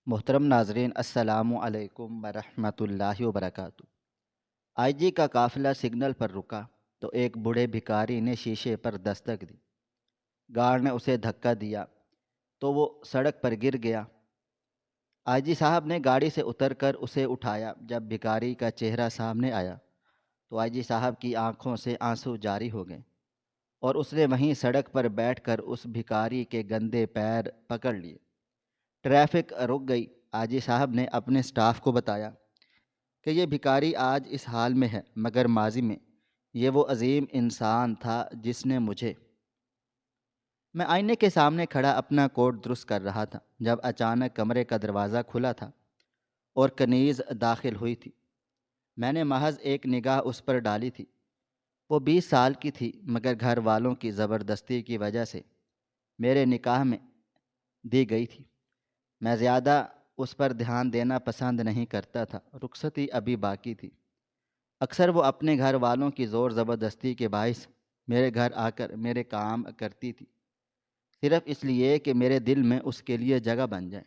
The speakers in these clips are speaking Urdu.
محترم ناظرین، السلام علیکم ورحمۃ اللہ وبرکاتہ۔ آئی جی کا قافلہ سگنل پر رکا تو ایک بوڑھے بھکاری نے شیشے پر دستک دی۔ گارڈ نے اسے دھکا دیا تو وہ سڑک پر گر گیا۔ آئی جی صاحب نے گاڑی سے اتر کر اسے اٹھایا۔ جب بھکاری کا چہرہ سامنے آیا تو آئی جی صاحب کی آنکھوں سے آنسو جاری ہو گئے اور اس نے وہیں سڑک پر بیٹھ کر اس بھکاری کے گندے پیر پکڑ لیے۔ ٹریفک رک گئی۔ آجی صاحب نے اپنے سٹاف کو بتایا کہ یہ بھکاری آج اس حال میں ہے، مگر ماضی میں یہ وہ عظیم انسان تھا جس نے مجھے۔ میں آئینے کے سامنے کھڑا اپنا کوٹ درست کر رہا تھا جب اچانک کمرے کا دروازہ کھلا تھا اور کنیز داخل ہوئی تھی۔ میں نے محض ایک نگاہ اس پر ڈالی تھی۔ وہ 20 سال کی تھی، مگر گھر والوں کی زبردستی کی وجہ سے میرے نکاح میں دی گئی تھی۔ میں زیادہ اس پر دھیان دینا پسند نہیں کرتا تھا۔ رخصتی ابھی باقی تھی۔ اکثر وہ اپنے گھر والوں کی زور زبردستی کے باعث میرے گھر آ کر میرے کام کرتی تھی، صرف اس لیے کہ میرے دل میں اس کے لیے جگہ بن جائے،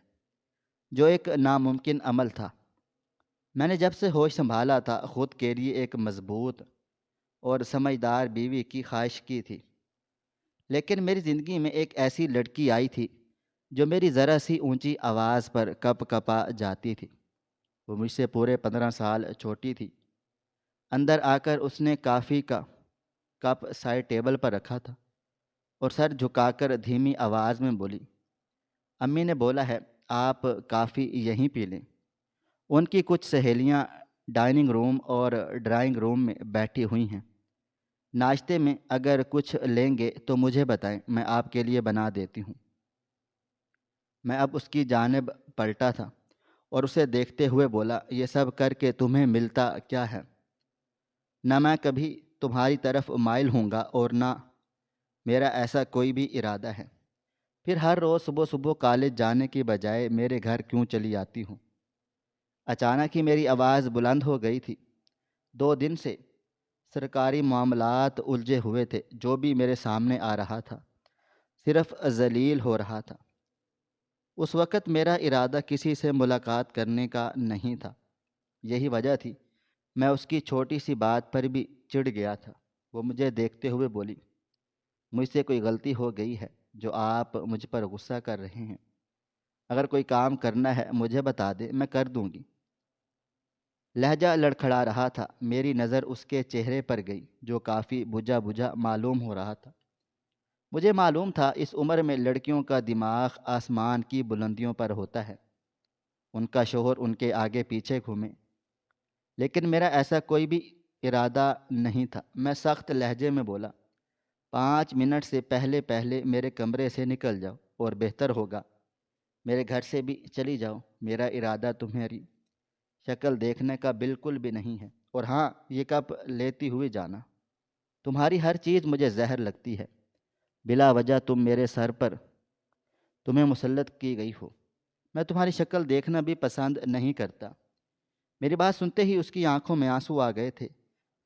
جو ایک ناممکن عمل تھا۔ میں نے جب سے ہوش سنبھالا تھا خود کے لیے ایک مضبوط اور سمجھدار بیوی کی خواہش کی تھی، لیکن میری زندگی میں ایک ایسی لڑکی آئی تھی جو میری ذرا سی اونچی آواز پر کپ کپا جاتی تھی۔ وہ مجھ سے پورے 15 سال چھوٹی تھی۔ اندر آ کر اس نے کافی کا کپ سائڈ ٹیبل پر رکھا تھا اور سر جھکا کر دھیمی آواز میں بولی، امی نے بولا ہے آپ کافی یہیں پی لیں۔ ان کی کچھ سہیلیاں ڈائننگ روم اور ڈرائنگ روم میں بیٹھی ہوئی ہیں۔ ناشتے میں اگر کچھ لیں گے تو مجھے بتائیں، میں آپ کے لیے بنا دیتی ہوں۔ میں اب اس کی جانب پلٹا تھا اور اسے دیکھتے ہوئے بولا، یہ سب کر کے تمہیں ملتا کیا ہے؟ نہ میں کبھی تمہاری طرف مائل ہوں گا اور نہ میرا ایسا کوئی بھی ارادہ ہے۔ پھر ہر روز صبح صبح کالج جانے کی بجائے میرے گھر کیوں چلی آتی ہوں؟ اچانک ہی میری آواز بلند ہو گئی تھی۔ 2 دن سے سرکاری معاملات الجھے ہوئے تھے۔ جو بھی میرے سامنے آ رہا تھا صرف ذلیل ہو رہا تھا۔ اس وقت میرا ارادہ کسی سے ملاقات کرنے کا نہیں تھا۔ یہی وجہ تھی میں اس کی چھوٹی سی بات پر بھی چڑ گیا تھا۔ وہ مجھے دیکھتے ہوئے بولی، مجھ سے کوئی غلطی ہو گئی ہے جو آپ مجھ پر غصہ کر رہے ہیں؟ اگر کوئی کام کرنا ہے مجھے بتا دیں، میں کر دوں گی۔ لہجہ لڑکھڑا رہا تھا۔ میری نظر اس کے چہرے پر گئی جو کافی بجھا بجھا معلوم ہو رہا تھا۔ مجھے معلوم تھا اس عمر میں لڑکیوں کا دماغ آسمان کی بلندیوں پر ہوتا ہے، ان کا شوہر ان کے آگے پیچھے گھومے، لیکن میرا ایسا کوئی بھی ارادہ نہیں تھا۔ میں سخت لہجے میں بولا، 5 منٹ سے پہلے پہلے میرے کمرے سے نکل جاؤ اور بہتر ہوگا میرے گھر سے بھی چلی جاؤ۔ میرا ارادہ تمہاری شکل دیکھنے کا بالکل بھی نہیں ہے، اور ہاں، یہ کپ لیتی ہوئی جانا۔ تمہاری ہر چیز مجھے زہر لگتی ہے۔ بلا وجہ تم میرے سر پر تمہیں مسلط کی گئی ہو۔ میں تمہاری شکل دیکھنا بھی پسند نہیں کرتا۔ میری بات سنتے ہی اس کی آنکھوں میں آنسو آ گئے تھے۔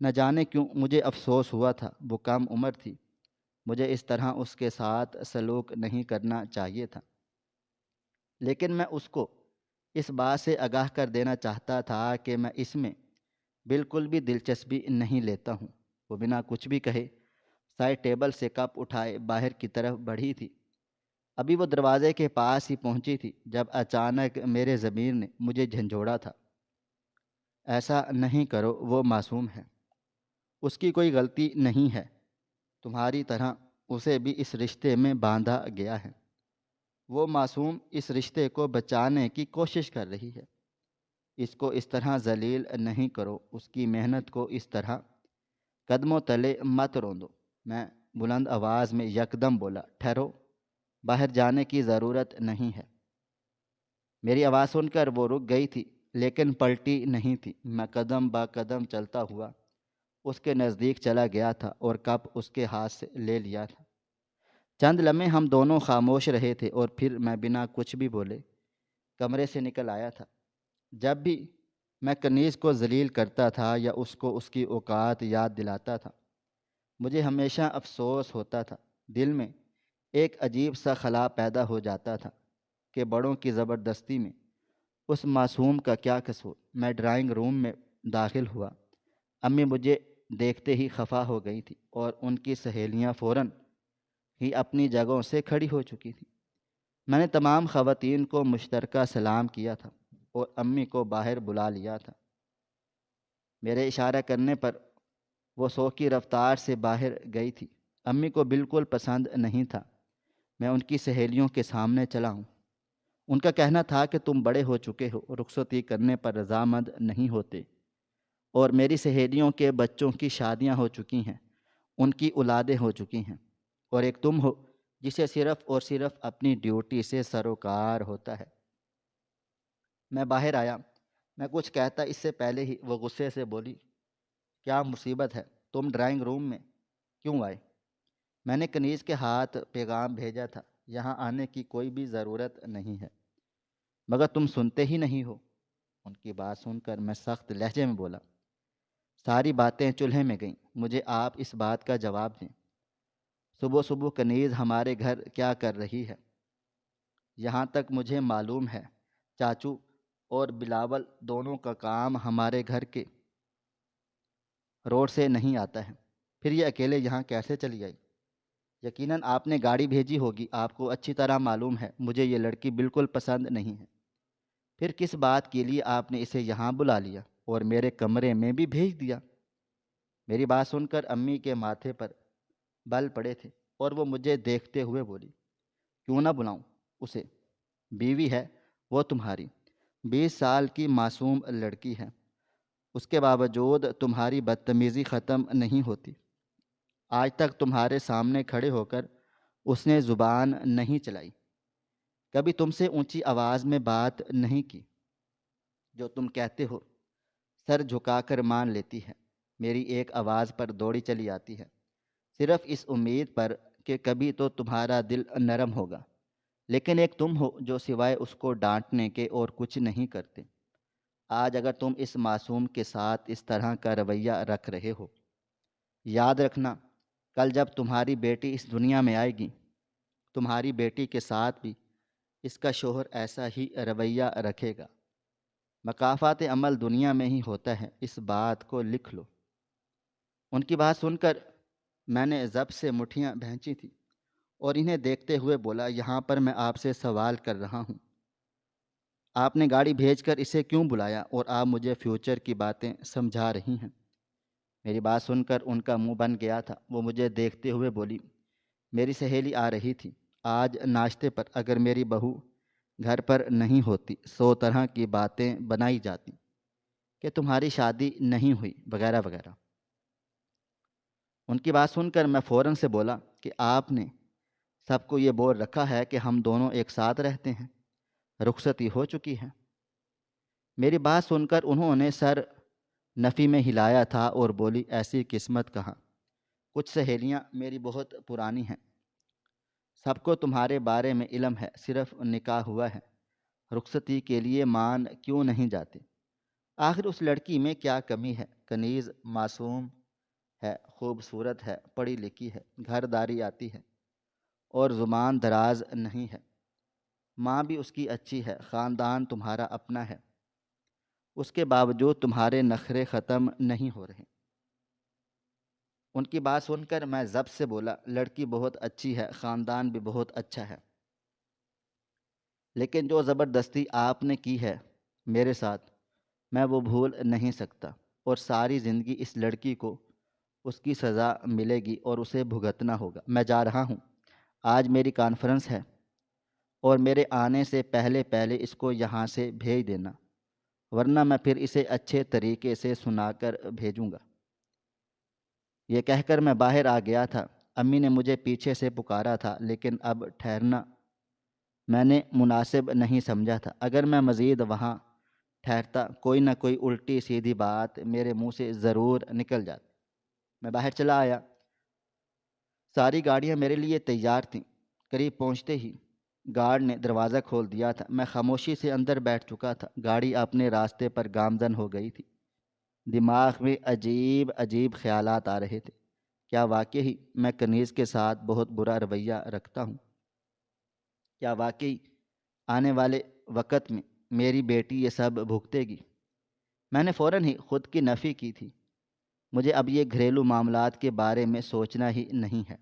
نہ جانے کیوں مجھے افسوس ہوا تھا۔ وہ کم عمر تھی، مجھے اس طرح اس کے ساتھ سلوک نہیں کرنا چاہیے تھا، لیکن میں اس کو اس بات سے آگاہ کر دینا چاہتا تھا کہ میں اس میں بالکل بھی دلچسپی نہیں لیتا ہوں۔ وہ بنا کچھ بھی کہے سائڈ ٹیبل سے کپ اٹھائے باہر کی طرف بڑھی تھی۔ ابھی وہ دروازے کے پاس ہی پہنچی تھی جب اچانک میرے ضمیر نے مجھے جھنجھوڑا تھا، ایسا نہیں کرو، وہ معصوم ہے، اس کی کوئی غلطی نہیں ہے، تمہاری طرح اسے بھی اس رشتے میں باندھا گیا ہے۔ وہ معصوم اس رشتے کو بچانے کی کوشش کر رہی ہے، اس کو اس طرح ذلیل نہیں کرو، اس کی محنت کو اس طرح قدموں تلے مت روندو۔ میں بلند آواز میں یکدم بولا، ٹھہرو، باہر جانے کی ضرورت نہیں ہے۔ میری آواز سن کر وہ رک گئی تھی، لیکن پلٹی نہیں تھی۔ میں قدم با قدم چلتا ہوا اس کے نزدیک چلا گیا تھا اور کپ اس کے ہاتھ سے لے لیا تھا۔ چند لمحے ہم دونوں خاموش رہے تھے اور پھر میں بنا کچھ بھی بولے کمرے سے نکل آیا تھا۔ جب بھی میں کنیز کو ذلیل کرتا تھا یا اس کو اس کی اوقات یاد دلاتا تھا، مجھے ہمیشہ افسوس ہوتا تھا۔ دل میں ایک عجیب سا خلا پیدا ہو جاتا تھا کہ بڑوں کی زبردستی میں اس معصوم کا کیا قصور؟ میں ڈرائنگ روم میں داخل ہوا۔ امی مجھے دیکھتے ہی خفا ہو گئی تھی اور ان کی سہیلیاں فوراً ہی اپنی جگہوں سے کھڑی ہو چکی تھیں۔ میں نے تمام خواتین کو مشترکہ سلام کیا تھا اور امی کو باہر بلا لیا تھا۔ میرے اشارہ کرنے پر وہ سو کی رفتار سے باہر گئی تھی۔ امی کو بالکل پسند نہیں تھا میں ان کی سہیلیوں کے سامنے چلا ہوں۔ ان کا کہنا تھا کہ تم بڑے ہو چکے ہو، رخصتی کرنے پر رضامند نہیں ہوتے، اور میری سہیلیوں کے بچوں کی شادیاں ہو چکی ہیں، ان کی اولادیں ہو چکی ہیں، اور ایک تم ہو جسے صرف اور صرف اپنی ڈیوٹی سے سروکار ہوتا ہے۔ میں باہر آیا۔ میں کچھ کہتا اس سے پہلے ہی وہ غصے سے بولی، کیا مصیبت ہے؟ تم ڈرائنگ روم میں کیوں آئے؟ میں نے کنیز کے ہاتھ پیغام بھیجا تھا، یہاں آنے کی کوئی بھی ضرورت نہیں ہے، مگر تم سنتے ہی نہیں ہو۔ ان کی بات سن کر میں سخت لہجے میں بولا، ساری باتیں چولہے میں گئیں، مجھے آپ اس بات کا جواب دیں۔ صبح صبح کنیز ہمارے گھر کیا کر رہی ہے؟ یہاں تک مجھے معلوم ہے چاچو اور بلاول دونوں کا کام ہمارے گھر کے روڈ سے نہیں آتا ہے، پھر یہ اکیلے یہاں کیسے چلی آئی؟ یقیناً آپ نے گاڑی بھیجی ہوگی، آپ کو اچھی طرح معلوم ہے مجھے یہ لڑکی بالکل پسند نہیں ہے، پھر کس بات کے لیے آپ نے اسے یہاں بلا لیا اور میرے کمرے میں بھی بھیج دیا؟ میری بات سن کر امی کے ماتھے پر بل پڑے تھے اور وہ مجھے دیکھتے ہوئے بولی، کیوں نہ بلاؤں اسے؟ بیوی ہے وہ تمہاری، 20 سال کی معصوم لڑکی ہے، اس کے باوجود تمہاری بدتمیزی ختم نہیں ہوتی۔ آج تک تمہارے سامنے کھڑے ہو کر اس نے زبان نہیں چلائی، کبھی تم سے اونچی آواز میں بات نہیں کی، جو تم کہتے ہو سر جھکا کر مان لیتی ہے، میری ایک آواز پر دوڑی چلی آتی ہے، صرف اس امید پر کہ کبھی تو تمہارا دل نرم ہوگا، لیکن ایک تم ہو جو سوائے اس کو ڈانٹنے کے اور کچھ نہیں کرتے۔ آج اگر تم اس معصوم کے ساتھ اس طرح کا رویہ رکھ رہے ہو، یاد رکھنا کل جب تمہاری بیٹی اس دنیا میں آئے گی، تمہاری بیٹی کے ساتھ بھی اس کا شوہر ایسا ہی رویہ رکھے گا۔ مکافات عمل دنیا میں ہی ہوتا ہے، اس بات کو لکھ لو۔ ان کی بات سن کر میں نے ضبط سے مٹھیاں بھینچی تھیں اور انہیں دیکھتے ہوئے بولا، یہاں پر میں آپ سے سوال کر رہا ہوں، آپ نے گاڑی بھیج کر اسے کیوں بلایا اور آپ مجھے فیوچر کی باتیں سمجھا رہی ہیں؟ میری بات سن کر ان کا منہ بن گیا تھا۔ وہ مجھے دیکھتے ہوئے بولی، میری سہیلی آ رہی تھی آج ناشتے پر، اگر میری بہو گھر پر نہیں ہوتی 100 طرح کی باتیں بنائی جاتی کہ تمہاری شادی نہیں ہوئی وغیرہ وغیرہ۔ ان کی بات سن کر میں فوراً سے بولا کہ آپ نے سب کو یہ بول رکھا ہے کہ ہم دونوں ایک ساتھ رہتے ہیں، رخصتی ہو چکی ہے۔ میری بات سن کر انہوں نے سر نفی میں ہلایا تھا اور بولی، ایسی قسمت کہاں، کچھ سہیلیاں میری بہت پرانی ہیں، سب کو تمہارے بارے میں علم ہے، صرف نکاح ہوا ہے، رخصتی کے لیے مان کیوں نہیں جاتے؟ آخر اس لڑکی میں کیا کمی ہے؟ کنیز معصوم ہے، خوبصورت ہے، پڑھی لکھی ہے، گھر داری آتی ہے اور زبان دراز نہیں ہے، ماں بھی اس کی اچھی ہے، خاندان تمہارا اپنا ہے، اس کے باوجود تمہارے نخرے ختم نہیں ہو رہے۔ ان کی بات سن کر میں ضبط سے بولا، لڑکی بہت اچھی ہے، خاندان بھی بہت اچھا ہے، لیکن جو زبردستی آپ نے کی ہے میرے ساتھ میں وہ بھول نہیں سکتا، اور ساری زندگی اس لڑکی کو اس کی سزا ملے گی اور اسے بھگتنا ہوگا۔ میں جا رہا ہوں، آج میری کانفرنس ہے اور میرے آنے سے پہلے پہلے اس کو یہاں سے بھیج دینا، ورنہ میں پھر اسے اچھے طریقے سے سنا کر بھیجوں گا۔ یہ کہہ کر میں باہر آ گیا تھا۔ امی نے مجھے پیچھے سے پکارا تھا، لیکن اب ٹھہرنا میں نے مناسب نہیں سمجھا تھا۔ اگر میں مزید وہاں ٹھہرتا کوئی نہ کوئی الٹی سیدھی بات میرے منہ سے ضرور نکل جاتی۔ میں باہر چلا آیا۔ ساری گاڑیاں میرے لیے تیار تھیں۔ قریب پہنچتے ہی گارڈ نے دروازہ کھول دیا تھا۔ میں خاموشی سے اندر بیٹھ چکا تھا۔ گاڑی اپنے راستے پر گامزن ہو گئی تھی۔ دماغ میں عجیب عجیب خیالات آ رہے تھے۔ کیا واقعی میں کنیز کے ساتھ بہت برا رویہ رکھتا ہوں؟ کیا واقعی آنے والے وقت میں میری بیٹی یہ سب بھگتے گی؟ میں نے فوراً ہی خود کی نفی کی تھی۔ مجھے اب یہ گھریلو معاملات کے بارے میں سوچنا ہی نہیں ہے۔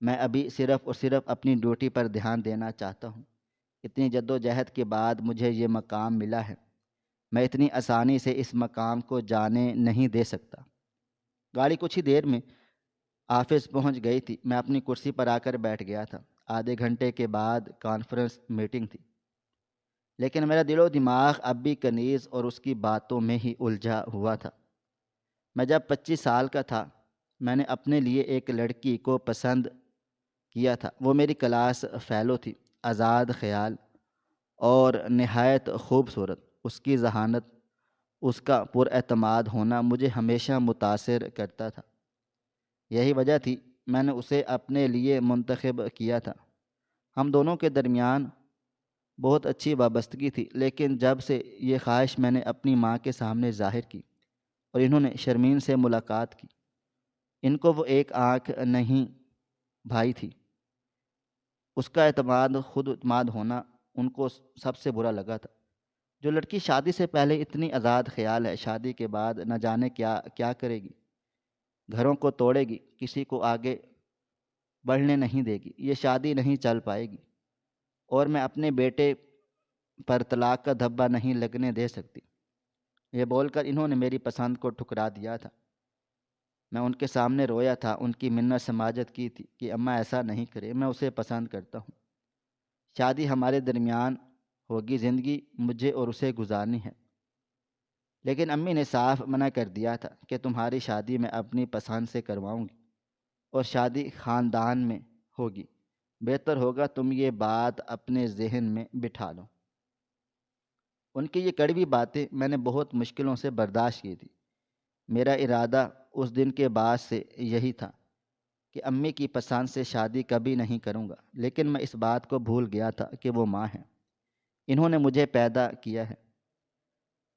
میں ابھی صرف اور صرف اپنی ڈیوٹی پر دھیان دینا چاہتا ہوں۔ اتنی جد و جہد کے بعد مجھے یہ مقام ملا ہے، میں اتنی آسانی سے اس مقام کو جانے نہیں دے سکتا۔ گاڑی کچھ ہی دیر میں آفس پہنچ گئی تھی۔ میں اپنی کرسی پر آ کر بیٹھ گیا تھا۔ آدھے گھنٹے کے بعد کانفرنس میٹنگ تھی، لیکن میرا دل و دماغ اب بھی کنیز اور اس کی باتوں میں ہی الجھا ہوا تھا۔ میں جب 25 سال کا تھا، میں نے اپنے لیے ایک لڑکی کو پسند کیا تھا۔ وہ میری کلاس فیلو تھی، آزاد خیال اور نہایت خوبصورت۔ اس کی ذہانت، اس کا پر اعتماد ہونا مجھے ہمیشہ متاثر کرتا تھا۔ یہی وجہ تھی میں نے اسے اپنے لیے منتخب کیا تھا۔ ہم دونوں کے درمیان بہت اچھی وابستگی تھی، لیکن جب سے یہ خواہش میں نے اپنی ماں کے سامنے ظاہر کی اور انہوں نے شرمین سے ملاقات کی، ان کو وہ ایک آنکھ نہیں بھائی تھی۔ اس کا خود اعتماد ہونا ان کو سب سے برا لگا تھا۔ جو لڑکی شادی سے پہلے اتنی آزاد خیال ہے، شادی کے بعد نہ جانے کیا کیا کرے گی، گھروں کو توڑے گی، کسی کو آگے بڑھنے نہیں دے گی، یہ شادی نہیں چل پائے گی، اور میں اپنے بیٹے پر طلاق کا دھبا نہیں لگنے دے سکتی۔ یہ بول کر انہوں نے میری پسند کو ٹھکرا دیا تھا۔ میں ان کے سامنے رویا تھا، ان کی منت سماجت کی تھی کہ اماں ایسا نہیں کرے، میں اسے پسند کرتا ہوں، شادی ہمارے درمیان ہوگی، زندگی مجھے اور اسے گزارنی ہے۔ لیکن امی نے صاف منع کر دیا تھا کہ تمہاری شادی میں اپنی پسند سے کرواؤں گی، اور شادی خاندان میں ہوگی، بہتر ہوگا تم یہ بات اپنے ذہن میں بٹھا لو۔ ان کی یہ کڑوی باتیں میں نے بہت مشکلوں سے برداشت کی تھی۔ میرا ارادہ اس دن کے بعد سے یہی تھا کہ امی کی پسند سے شادی کبھی نہیں کروں گا، لیکن میں اس بات کو بھول گیا تھا کہ وہ ماں ہیں، انہوں نے مجھے پیدا کیا ہے۔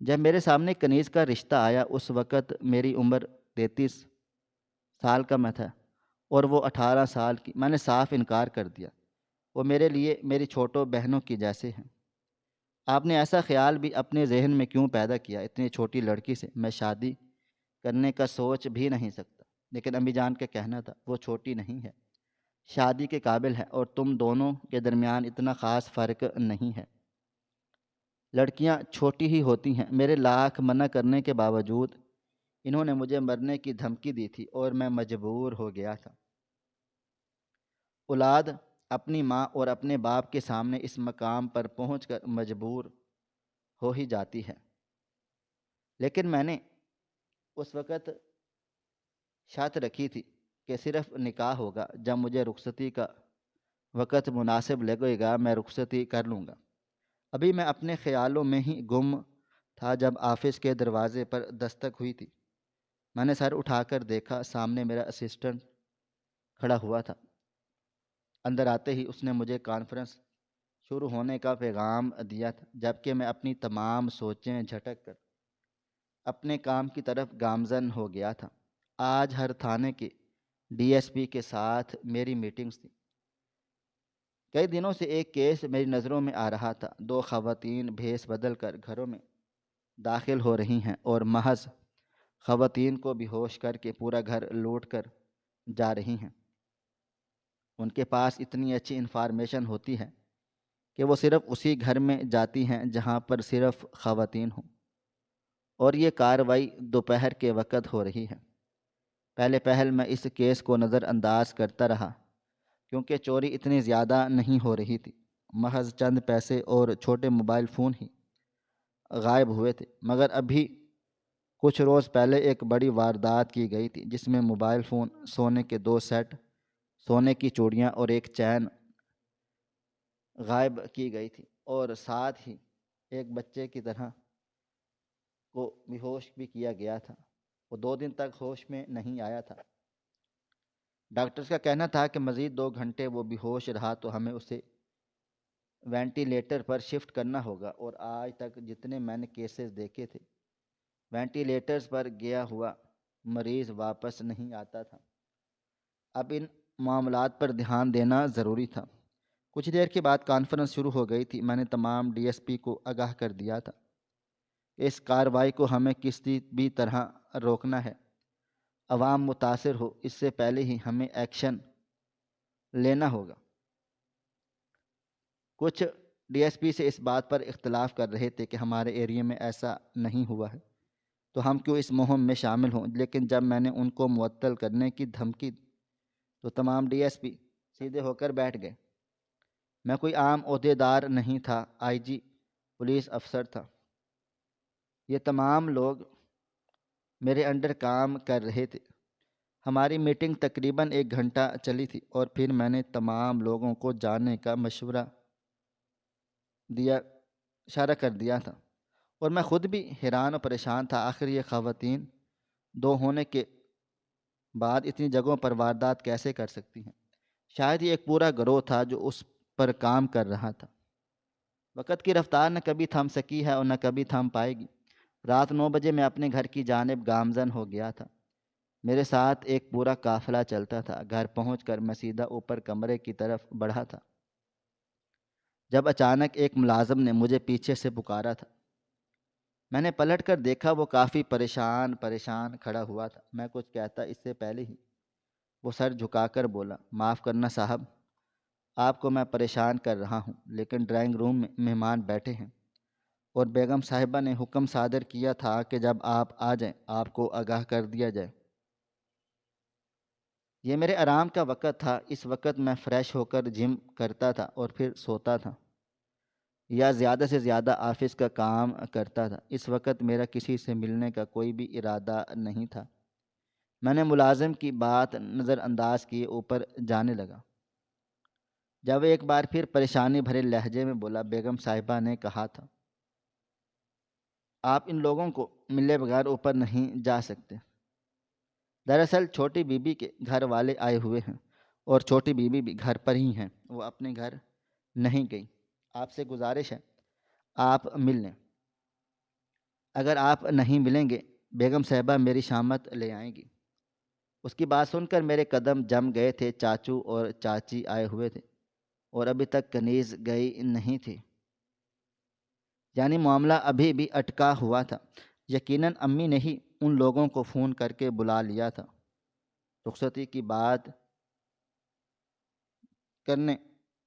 جب میرے سامنے کنیز کا رشتہ آیا، اس وقت میری عمر 33 سال کا میں تھا اور وہ 18 سال کی۔ میں نے صاف انکار کر دیا، وہ میرے لیے میری چھوٹوں بہنوں کی جیسے ہیں۔ آپ نے ایسا خیال بھی اپنے ذہن میں کیوں پیدا کیا؟ اتنی چھوٹی لڑکی سے میں شادی کرنے کا سوچ بھی نہیں سکتا۔ لیکن امی جان کا کہنا تھا وہ چھوٹی نہیں ہے، شادی کے قابل ہے، اور تم دونوں کے درمیان اتنا خاص فرق نہیں ہے، لڑکیاں چھوٹی ہی ہوتی ہیں۔ میرے لاکھ منع کرنے کے باوجود انہوں نے مجھے مرنے کی دھمکی دی تھی اور میں مجبور ہو گیا تھا۔ اولاد اپنی ماں اور اپنے باپ کے سامنے اس مقام پر پہنچ کر مجبور ہو ہی جاتی ہے، لیکن میں نے اس وقت شرط رکھی تھی کہ صرف نکاح ہوگا، جب مجھے رخصتی کا وقت مناسب لگے گا میں رخصتی کر لوں گا۔ ابھی میں اپنے خیالوں میں ہی گم تھا جب آفس کے دروازے پر دستک ہوئی تھی۔ میں نے سر اٹھا کر دیکھا، سامنے میرا اسسٹنٹ کھڑا ہوا تھا۔ اندر آتے ہی اس نے مجھے کانفرنس شروع ہونے کا پیغام دیا تھا، جبکہ میں اپنی تمام سوچیں جھٹک کر اپنے کام کی طرف گامزن ہو گیا تھا۔ آج ہر تھانے کے ڈی ایس پی کے ساتھ میری میٹنگز تھی۔ کئی دنوں سے ایک کیس میری نظروں میں آ رہا تھا۔ دو خواتین بھیس بدل کر گھروں میں داخل ہو رہی ہیں اور محض خواتین کو بے ہوش کر کے پورا گھر لوٹ کر جا رہی ہیں۔ ان کے پاس اتنی اچھی انفارمیشن ہوتی ہے کہ وہ صرف اسی گھر میں جاتی ہیں جہاں پر صرف خواتین ہوں، اور یہ کارروائی دوپہر کے وقت ہو رہی ہے۔ پہلے پہل میں اس کیس کو نظر انداز کرتا رہا کیونکہ چوری اتنی زیادہ نہیں ہو رہی تھی، محض چند پیسے اور چھوٹے موبائل فون ہی غائب ہوئے تھے۔ مگر ابھی کچھ روز پہلے ایک بڑی واردات کی گئی تھی جس میں موبائل فون، سونے کے 2 سیٹ، سونے کی چوڑیاں اور ایک چین غائب کی گئی تھی، اور ساتھ ہی ایک بچے کی طرح کو بے ہوش بھی کیا گیا تھا۔ وہ 2 دن تک ہوش میں نہیں آیا تھا۔ ڈاکٹرز کا کہنا تھا کہ مزید 2 گھنٹے وہ بے ہوش رہا تو ہمیں اسے وینٹیلیٹر پر شفٹ کرنا ہوگا، اور آج تک جتنے میں نے کیسز دیکھے تھے، وینٹیلیٹرز پر گیا ہوا مریض واپس نہیں آتا تھا۔ اب ان معاملات پر دھیان دینا ضروری تھا۔ کچھ دیر کے بعد کانفرنس شروع ہو گئی تھی۔ میں نے تمام ڈی ایس پی کو آگاہ کر دیا تھا کہ اس کارروائی کو ہمیں کسی بھی طرح روکنا ہے۔ عوام متاثر ہو اس سے پہلے ہی ہمیں ایکشن لینا ہوگا۔ کچھ ڈی ایس پی سے اس بات پر اختلاف کر رہے تھے کہ ہمارے ایریے میں ایسا نہیں ہوا ہے تو ہم کیوں اس مہم میں شامل ہوں، لیکن جب میں نے ان کو معطل کرنے کی دھمکی دی تو تمام ڈی ایس پی سیدھے ہو کر بیٹھ گئے۔ میں کوئی عام عہدیدار نہیں تھا، آئی جی پولیس افسر تھا۔ یہ تمام لوگ میرے انڈر کام کر رہے تھے۔ ہماری میٹنگ تقریباً 1 گھنٹہ چلی تھی اور پھر میں نے تمام لوگوں کو جانے کا مشورہ اشارہ کر دیا تھا، اور میں خود بھی حیران و پریشان تھا۔ آخر یہ خواتین 2 ہونے کے بعد اتنی جگہوں پر واردات کیسے کر سکتی ہیں؟ شاید یہ ایک پورا گروہ تھا جو اس پر کام کر رہا تھا۔ وقت کی رفتار نہ کبھی تھم سکی ہے اور نہ کبھی تھم پائے گی۔ رات 9 بجے میں اپنے گھر کی جانب گامزن ہو گیا تھا۔ میرے ساتھ ایک پورا قافلہ چلتا تھا۔ گھر پہنچ کر میں سیدھا اوپر کمرے کی طرف بڑھا تھا جب اچانک ایک ملازم نے مجھے پیچھے سے پکارا تھا۔ میں نے پلٹ کر دیکھا، وہ کافی پریشان کھڑا ہوا تھا۔ میں کچھ کہتا اس سے پہلے ہی وہ سر جھکا کر بولا، معاف کرنا صاحب، آپ کو میں پریشان کر رہا ہوں، لیکن ڈرائنگ روم میں مہمان بیٹھے ہیں اور بیگم صاحبہ نے حکم صادر کیا تھا کہ جب آپ آ جائیں آپ کو آگاہ کر دیا جائے۔ یہ میرے آرام کا وقت تھا۔ اس وقت میں فریش ہو کر جم کرتا تھا اور پھر سوتا تھا یا زیادہ سے زیادہ آفس کا کام کرتا تھا۔ اس وقت میرا کسی سے ملنے کا کوئی بھی ارادہ نہیں تھا۔ میں نے ملازم کی بات نظر انداز کیے اوپر جانے لگا جب وہ ایک بار پھر پریشانی بھرے لہجے میں بولا، بیگم صاحبہ نے کہا تھا آپ ان لوگوں کو ملے بغیر اوپر نہیں جا سکتے۔ دراصل چھوٹی بی بی کے گھر والے آئے ہوئے ہیں اور چھوٹی بی بی بھی گھر پر ہی ہیں، وہ اپنے گھر نہیں گئی۔ آپ سے گزارش ہے آپ مل لیں۔ اگر آپ نہیں ملیں گے بیگم صاحبہ میری شامت لے آئیں گی۔ اس کی بات سن کر میرے قدم جم گئے تھے۔ چاچو اور چاچی آئے ہوئے تھے اور ابھی تک کنیز گئی نہیں تھی، یعنی معاملہ ابھی بھی اٹکا ہوا تھا۔ یقیناً امی نے ہی ان لوگوں کو فون کر کے بلا لیا تھا۔ رخصتی کی بات کرنے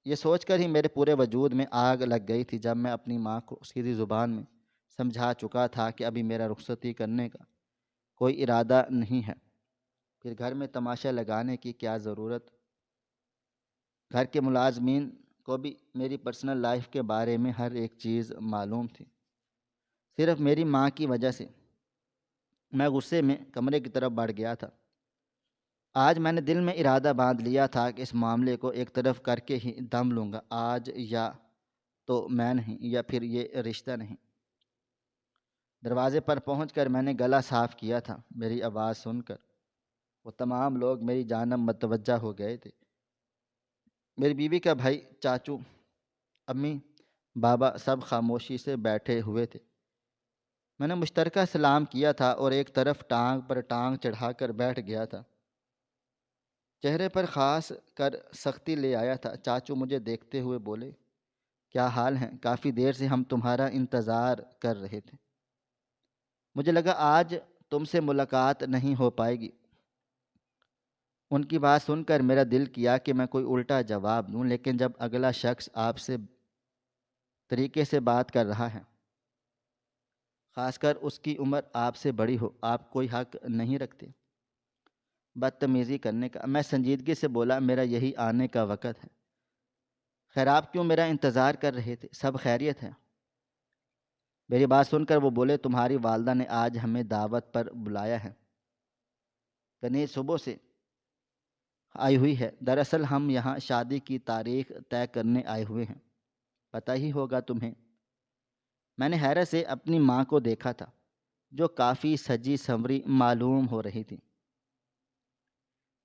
یہ سوچ کر ہی میرے پورے وجود میں آگ لگ گئی تھی جب میں اپنی ماں کو سیدھی زبان میں سمجھا چکا تھا کہ ابھی میرا رخصتی کرنے کا کوئی ارادہ نہیں ہے، پھر گھر میں تماشا لگانے کی کیا ضرورت۔ گھر کے ملازمین کو بھی میری پرسنل لائف کے بارے میں ہر ایک چیز معلوم تھی۔ صرف میری ماں کی وجہ سے میں غصے میں کمرے کی طرف بڑھ گیا تھا۔ آج میں نے دل میں ارادہ باندھ لیا تھا کہ اس معاملے کو ایک طرف کر کے ہی دم لوں گا۔ آج یا تو میں نہیں یا پھر یہ رشتہ نہیں۔ دروازے پر پہنچ کر میں نے گلا صاف کیا تھا۔ میری آواز سن کر وہ تمام لوگ میری جانب متوجہ ہو گئے تھے۔ میری بیوی کا بھائی، چاچو، امی، بابا سب خاموشی سے بیٹھے ہوئے تھے۔ میں نے مشترکہ سلام کیا تھا اور ایک طرف ٹانگ پر ٹانگ چڑھا کر بیٹھ گیا تھا۔ چہرے پر خاص کر سختی لے آیا تھا۔ چاچو مجھے دیکھتے ہوئے بولے، کیا حال ہیں؟ کافی دیر سے ہم تمہارا انتظار کر رہے تھے۔ مجھے لگا آج تم سے ملاقات نہیں ہو پائے گی۔ ان کی بات سن کر میرا دل کیا کہ میں کوئی الٹا جواب دوں، لیکن جب اگلا شخص آپ سے طریقے سے بات کر رہا ہے، خاص کر اس کی عمر آپ سے بڑی ہو، آپ کوئی حق نہیں رکھتے بدتمیزی کرنے کا۔ میں سنجیدگی سے بولا، میرا یہی آنے کا وقت ہے۔ خیر آپ کیوں میرا انتظار کر رہے تھے؟ سب خیریت ہے؟ میری بات سن کر وہ بولے، تمہاری والدہ نے آج ہمیں دعوت پر بلایا ہے۔ کنیز صبح سے آئی ہوئی ہے۔ دراصل ہم یہاں شادی کی تاریخ طے کرنے آئے ہوئے ہیں، پتہ ہی ہوگا تمہیں۔ میں نے حیرت سے اپنی ماں کو دیکھا تھا جو کافی سجی سنوری معلوم ہو رہی تھی۔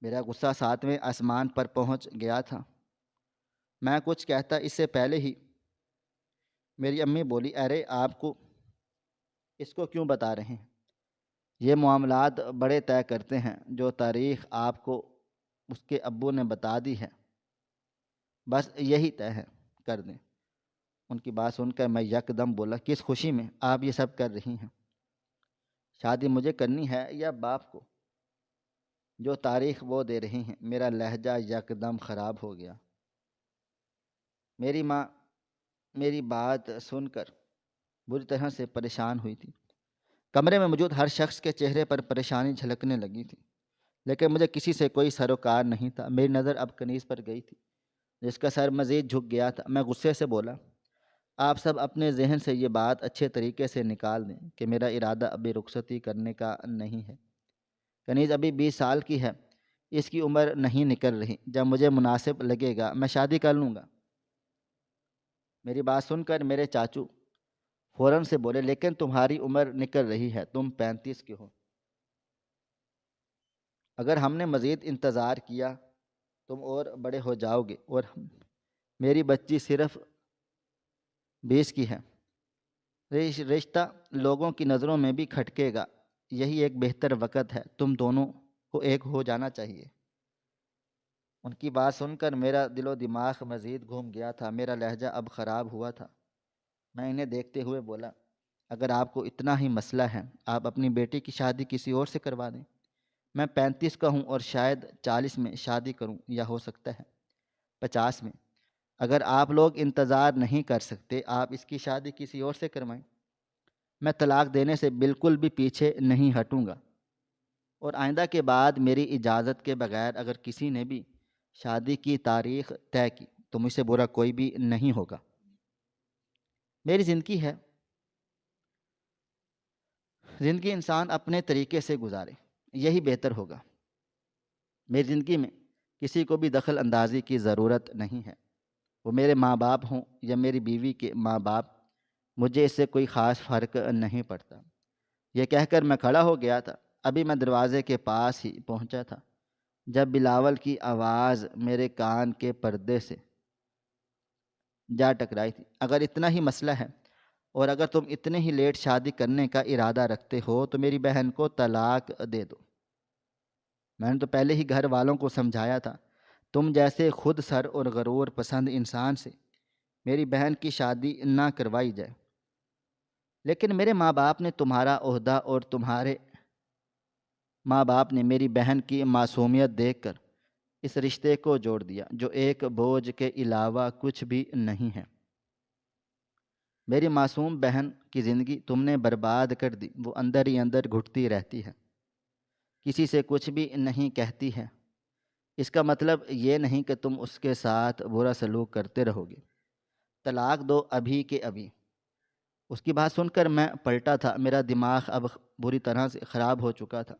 میرا غصہ 7ویں آسمان پر پہنچ گیا تھا۔ میں کچھ کہتا اس سے پہلے ہی میری امی بولی، ارے آپ کو اس کو کیوں بتا رہے ہیں؟ یہ معاملات بڑے طے کرتے ہیں۔ جو تاریخ آپ کو اس کے ابو نے بتا دی ہے بس یہی طے ہے، کر دیں۔ ان کی بات سن کر میں یکدم بولا، کس خوشی میں آپ یہ سب کر رہی ہیں؟ شادی مجھے کرنی ہے یا باپ کو؟ جو تاریخ وہ دے رہی ہیں۔ میرا لہجہ یکدم خراب ہو گیا۔ میری ماں میری بات سن کر بری طرح سے پریشان ہوئی تھی۔ کمرے میں موجود ہر شخص کے چہرے پر پریشانی جھلکنے لگی تھی، لیکن مجھے کسی سے کوئی سروکار نہیں تھا۔ میری نظر اب کنیز پر گئی تھی، جس کا سر مزید جھک گیا تھا۔ میں غصے سے بولا، آپ سب اپنے ذہن سے یہ بات اچھے طریقے سے نکال دیں کہ میرا ارادہ ابھی رخصتی کرنے کا نہیں ہے۔ کنیز ابھی 20 سال کی ہے، اس کی عمر نہیں نکل رہی۔ جب مجھے مناسب لگے گا میں شادی کر لوں گا۔ میری بات سن کر میرے چاچو فوراً سے بولے، لیکن تمہاری عمر نکل رہی ہے، تم 35 کے ہو۔ اگر ہم نے مزید انتظار کیا تم اور بڑے ہو جاؤ گے، اور میری بچی صرف 20 کی ہے۔ رشتہ لوگوں کی نظروں میں بھی کھٹکے گا۔ یہی ایک بہتر وقت ہے، تم دونوں کو ایک ہو جانا چاہیے۔ ان کی بات سن کر میرا دل و دماغ مزید گھوم گیا تھا۔ میرا لہجہ اب خراب ہوا تھا۔ میں انہیں دیکھتے ہوئے بولا، اگر آپ کو اتنا ہی مسئلہ ہے، آپ اپنی بیٹی کی شادی کسی اور سے کروا دیں۔ میں 35 کا ہوں اور شاید 40 میں شادی کروں، یا ہو سکتا ہے 50 میں۔ اگر آپ لوگ انتظار نہیں کر سکتے، آپ اس کی شادی کسی اور سے کروائیں۔ میں طلاق دینے سے بالکل بھی پیچھے نہیں ہٹوں گا، اور آئندہ کے بعد میری اجازت کے بغیر اگر کسی نے بھی شادی کی تاریخ طے کی تو مجھ سے برا کوئی بھی نہیں ہوگا۔ میری زندگی انسان اپنے طریقے سے گزارے، یہی بہتر ہوگا۔ میری زندگی میں کسی کو بھی دخل اندازی کی ضرورت نہیں ہے، وہ میرے ماں باپ ہوں یا میری بیوی کے ماں باپ، مجھے اس سے کوئی خاص فرق نہیں پڑتا۔ یہ کہہ کر میں کھڑا ہو گیا تھا۔ ابھی میں دروازے کے پاس ہی پہنچا تھا جب بلاول کی آواز میرے کان کے پردے سے جا ٹکرائی تھی، اگر اتنا ہی مسئلہ ہے اور اگر تم اتنے ہی لیٹ شادی کرنے کا ارادہ رکھتے ہو تو میری بہن کو طلاق دے دو۔ میں نے تو پہلے ہی گھر والوں کو سمجھایا تھا، تم جیسے خود سر اور غرور پسند انسان سے میری بہن کی شادی نہ کروائی جائے۔ لیکن میرے ماں باپ نے تمہارا عہدہ اور تمہارے ماں باپ نے میری بہن کی معصومیت دیکھ کر اس رشتے کو جوڑ دیا، جو ایک بوجھ کے علاوہ کچھ بھی نہیں ہے۔ میری معصوم بہن کی زندگی تم نے برباد کر دی۔ وہ اندر ہی اندر گھٹتی رہتی ہے، کسی سے کچھ بھی نہیں کہتی ہے۔ اس کا مطلب یہ نہیں کہ تم اس کے ساتھ برا سلوک کرتے رہو گے۔ طلاق دو ابھی کے ابھی۔ اس کی بات سن کر میں پلٹا تھا۔ میرا دماغ اب بری طرح سے خراب ہو چکا تھا۔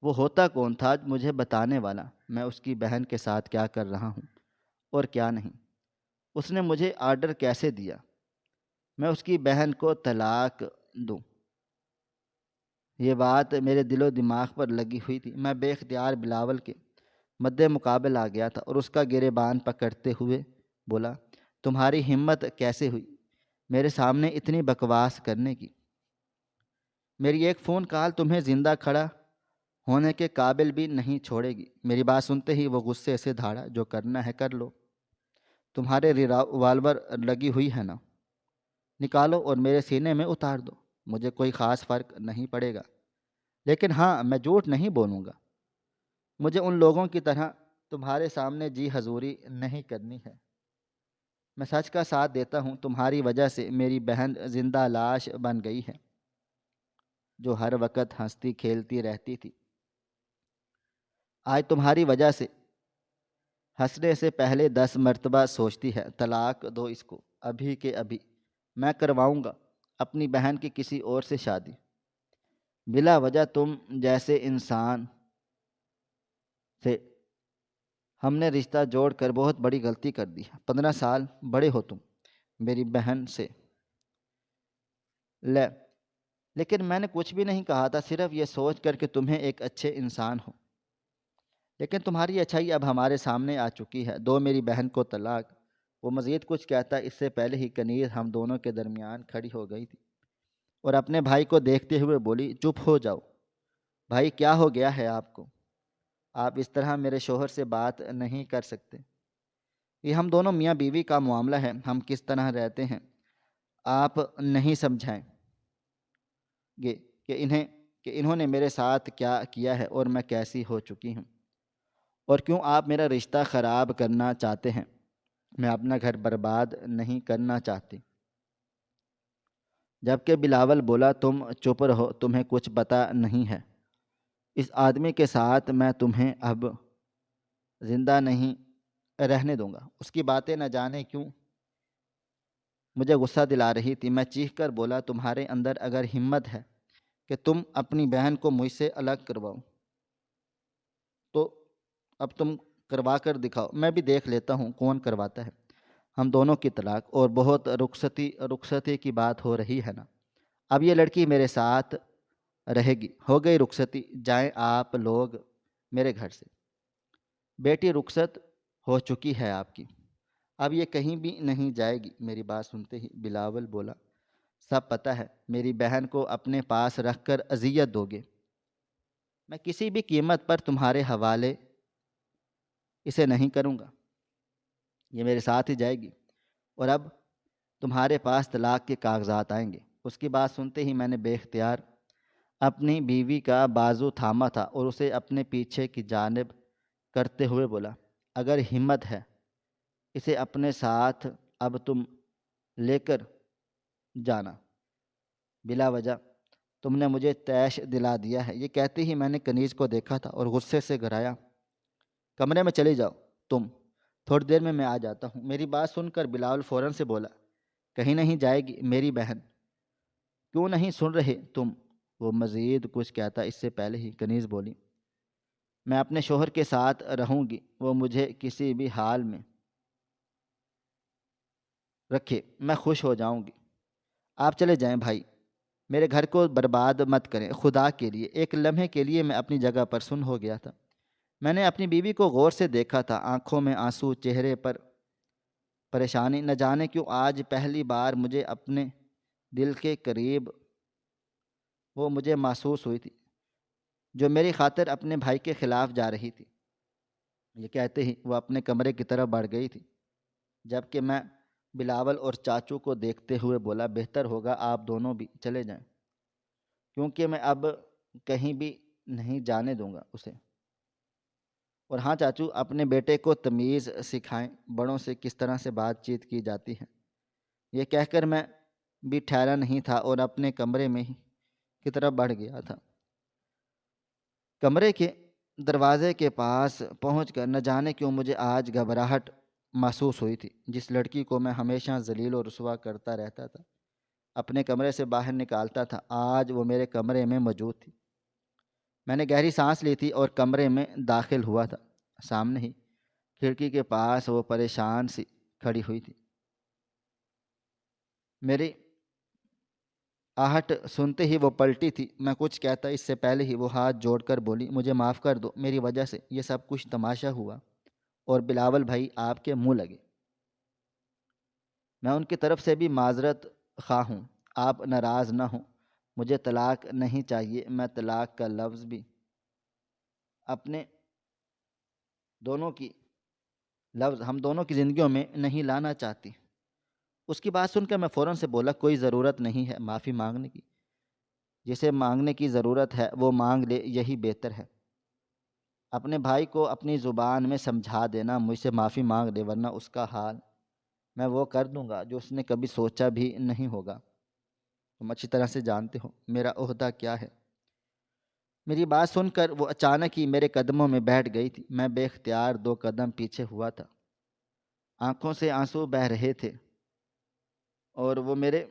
وہ ہوتا کون تھا مجھے بتانے والا؟ میں اس کی بہن کے ساتھ کیا کر رہا ہوں اور کیا نہیں؟ اس نے مجھے آرڈر کیسے دیا میں اس کی بہن کو طلاق دوں؟ یہ بات میرے دل و دماغ پر لگی ہوئی تھی۔ میں بے اختیار بلاول کے مد مقابل آ گیا تھا اور اس کا گریبان پکڑتے ہوئے بولا، تمہاری ہمت کیسے ہوئی میرے سامنے اتنی بکواس کرنے کی؟ میری ایک فون کال تمہیں زندہ کھڑا ہونے کے قابل بھی نہیں چھوڑے گی۔ میری بات سنتے ہی وہ غصے سے دھاڑا، جو کرنا ہے کر لو، تمہارے ریوالور لگی ہوئی ہے نا، نکالو اور میرے سینے میں اتار دو، مجھے کوئی خاص فرق نہیں پڑے گا۔ لیکن ہاں، میں جھوٹ نہیں بولوں گا۔ مجھے ان لوگوں کی طرح تمہارے سامنے جی حضوری نہیں کرنی ہے۔ میں سچ کا ساتھ دیتا ہوں، تمہاری وجہ سے میری بہن زندہ لاش بن گئی ہے، جو ہر وقت ہنستی کھیلتی رہتی تھی۔ آج تمہاری وجہ سے ہنسنے سے پہلے 10 مرتبہ سوچتی ہے۔ طلاق دو اس کو ابھی کے ابھی۔ میں کرواؤں گا اپنی بہن کی کسی اور سے شادی۔ بلا وجہ تم جیسے انسان سے ہم نے رشتہ جوڑ کر بہت بڑی غلطی کر دی ہے۔ 15 سال بڑے ہو تم میری بہن سے۔ لیکن میں نے کچھ بھی نہیں کہا تھا، صرف یہ سوچ کر کہ تمہیں ایک اچھے انسان ہو۔ لیکن تمہاری اچھائی اب ہمارے سامنے آ چکی ہے۔ دو میری بہن کو طلاق۔ وہ مزید کچھ کہتا اس سے پہلے ہی کنیز ہم دونوں کے درمیان کھڑی ہو گئی تھی اور اپنے بھائی کو دیکھتے ہوئے بولی، چپ ہو جاؤ بھائی، کیا ہو گیا ہے آپ کو؟ آپ اس طرح میرے شوہر سے بات نہیں کر سکتے۔ یہ ہم دونوں میاں بیوی کا معاملہ ہے، ہم کس طرح رہتے ہیں آپ نہیں سمجھائیں گے کہ انہوں نے میرے ساتھ کیا کیا ہے اور میں کیسی ہو چکی ہوں، اور کیوں آپ میرا رشتہ خراب کرنا چاہتے ہیں۔ میں اپنا گھر برباد نہیں کرنا چاہتی۔ جبکہ بلاول بولا، تم چپ رہو، تمہیں کچھ پتہ نہیں ہے۔ اس آدمی کے ساتھ میں تمہیں اب زندہ نہیں رہنے دوں گا۔ اس کی باتیں نہ جانے کیوں مجھے غصہ دلا رہی تھی۔ میں چیخ کر بولا، تمہارے اندر اگر ہمت ہے کہ تم اپنی بہن کو مجھ سے الگ کرواؤ تو اب تم کروا کر دکھاؤ، میں بھی دیکھ لیتا ہوں کون کرواتا ہے۔ ہم دونوں کی طلاق، اور بہت رخصتی کی بات ہو رہی ہے نا۔ اب یہ لڑکی میرے ساتھ رہے گی، ہو گئی رخصتی، جائیں آپ لوگ میرے گھر سے۔ بیٹی رخصت ہو چکی ہے آپ کی، اب یہ کہیں بھی نہیں جائے گی۔ میری بات سنتے ہی بلاول بولا، سب پتہ ہے، میری بہن کو اپنے پاس رکھ کر اذیت دو گے، میں کسی بھی قیمت پر تمہارے حوالے اسے نہیں کروں گا، یہ میرے ساتھ ہی جائے گی، اور اب تمہارے پاس طلاق کے کاغذات آئیں گے۔ اس کی بات سنتے ہی میں نے بے اختیار اپنی بیوی کا بازو تھاما تھا اور اسے اپنے پیچھے کی جانب کرتے ہوئے بولا، اگر ہمت ہے اسے اپنے ساتھ اب تم لے کر جانا، بلا وجہ تم نے مجھے طیش دلا دیا ہے۔ یہ کہتے ہی میں نے کنیز کو دیکھا تھا اور غصے سے گھرایا، کمرے میں چلی جاؤ تم، تھوڑی دیر میں آ جاتا ہوں۔ میری بات سن کر بلاول فوراً سے بولا، کہیں نہیں جائے گی میری بہن، کیوں نہیں سن رہے تم؟ وہ مزید کچھ کہتا اس سے پہلے ہی کنیز بولی، میں اپنے شوہر کے ساتھ رہوں گی، وہ مجھے کسی بھی حال میں رکھے، میں خوش ہو جاؤں گی۔ آپ چلے جائیں بھائی، میرے گھر کو برباد مت کریں خدا کے لیے۔ ایک لمحے کے لیے میں اپنی جگہ پر سن ہو گیا تھا۔ میں نے اپنی بیوی کو غور سے دیکھا تھا، آنکھوں میں آنسو، چہرے پر پریشانی۔ نہ جانے کیوں آج پہلی بار مجھے اپنے دل کے قریب وہ مجھے محسوس ہوئی تھی جو میری خاطر اپنے بھائی کے خلاف جا رہی تھی۔ یہ کہتے ہی وہ اپنے کمرے کی طرف بڑھ گئی تھی، جبکہ میں بلاول اور چاچو کو دیکھتے ہوئے بولا، بہتر ہوگا آپ دونوں بھی چلے جائیں، کیونکہ میں اب کہیں بھی نہیں جانے دوں گا اسے۔ اور ہاں چاچو، اپنے بیٹے کو تمیز سکھائیں، بڑوں سے کس طرح سے بات چیت کی جاتی ہے۔ یہ کہہ کر میں بھی ٹھہرا نہیں تھا اور اپنے کمرے میں ہی کی طرف بڑھ گیا تھا۔ کمرے کے دروازے کے پاس پہنچ کر نہ جانے کیوں مجھے آج گھبراہٹ محسوس ہوئی تھی۔ جس لڑکی کو میں ہمیشہ ذلیل و رسوا کرتا رہتا تھا، اپنے کمرے سے باہر نکالتا تھا، آج وہ میرے کمرے میں موجود تھی۔ میں نے گہری سانس لی تھی اور کمرے میں داخل ہوا تھا۔ سامنے ہی کھڑکی کے پاس وہ پریشان سی کھڑی ہوئی تھی۔ میری آہٹ سنتے ہی وہ پلٹی تھی۔ میں کچھ کہتا اس سے پہلے ہی وہ ہاتھ جوڑ کر بولی، مجھے معاف کر دو، میری وجہ سے یہ سب کچھ تماشا ہوا اور بلاول بھائی آپ کے منہ لگے۔ میں ان کی طرف سے بھی معذرت خواہ ہوں، آپ ناراض نہ ہوں، مجھے طلاق نہیں چاہیے۔ میں طلاق کا لفظ بھی اپنے ہم دونوں کی زندگیوں میں نہیں لانا چاہتی۔ اس کی بات سن کر میں فوراً سے بولا، کوئی ضرورت نہیں ہے معافی مانگنے کی، جسے مانگنے کی ضرورت ہے وہ مانگ لے، یہی بہتر ہے۔ اپنے بھائی کو اپنی زبان میں سمجھا دینا، مجھ سے معافی مانگ لے، ورنہ اس کا حال میں وہ کر دوں گا جو اس نے کبھی سوچا بھی نہیں ہوگا۔ تم اچھی طرح سے جانتے ہو میرا عہدہ کیا ہے۔ میری بات سن کر وہ اچانک ہی میرے قدموں میں بیٹھ گئی تھی۔ میں بے اختیار 2 قدم پیچھے ہوا تھا، آنکھوں سے آنسو بہہ رہے تھے، اور وہ میرے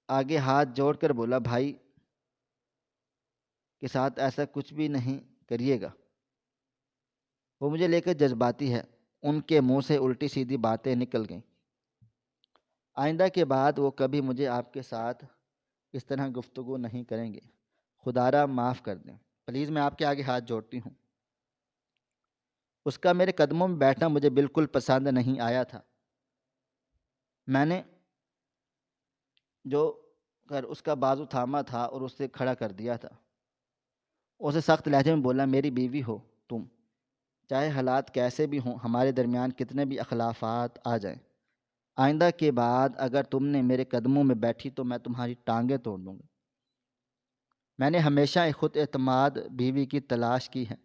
آگے ہاتھ جوڑ کر بولا، بھائی کے ساتھ ایسا کچھ بھی نہیں کریے گا، وہ مجھے لے کر جذباتی ہے۔ ان کے منہ سے الٹی سیدھی باتیں نکل گئیں۔ آئندہ کے بعد وہ کبھی مجھے آپ کے ساتھ اس طرح گفتگو نہیں کریں گے، خدا را معاف کر دیں، پلیز میں آپ کے آگے ہاتھ جوڑتی ہوں۔ اس کا میرے قدموں میں بیٹھنا مجھے بالکل پسند نہیں آیا تھا۔ میں نے جو کر اس کا بازو تھاما تھا اور اسے کھڑا کر دیا تھا۔ اسے سخت لہجے میں بولا، میری بیوی ہو تم، چاہے حالات کیسے بھی ہوں، ہمارے درمیان کتنے بھی اختلافات آ جائیں، آئندہ کے بعد اگر تم نے میرے قدموں میں بیٹھی تو میں تمہاری ٹانگیں توڑ دوں گا۔ میں نے ہمیشہ ایک خود اعتماد بیوی کی تلاش کی ہے۔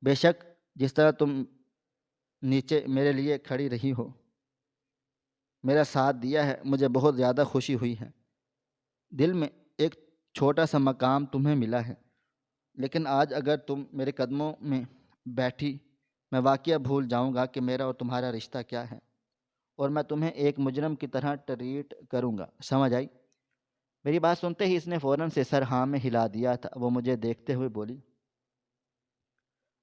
بے شک جس طرح تم نیچے میرے لیے کھڑی رہی ہو، میرا ساتھ دیا ہے، مجھے بہت زیادہ خوشی ہوئی ہے۔ دل میں ایک چھوٹا سا مقام تمہیں ملا ہے، لیکن آج اگر تم میرے قدموں میں بیٹھی، میں واقعہ بھول جاؤں گا کہ میرا اور تمہارا رشتہ کیا ہے، اور میں تمہیں ایک مجرم کی طرح ٹریٹ کروں گا۔ سمجھ آئی؟ میری بات سنتے ہی اس نے فوراً سے سر ہاں میں ہلا دیا تھا۔ وہ مجھے دیکھتے ہوئے بولی،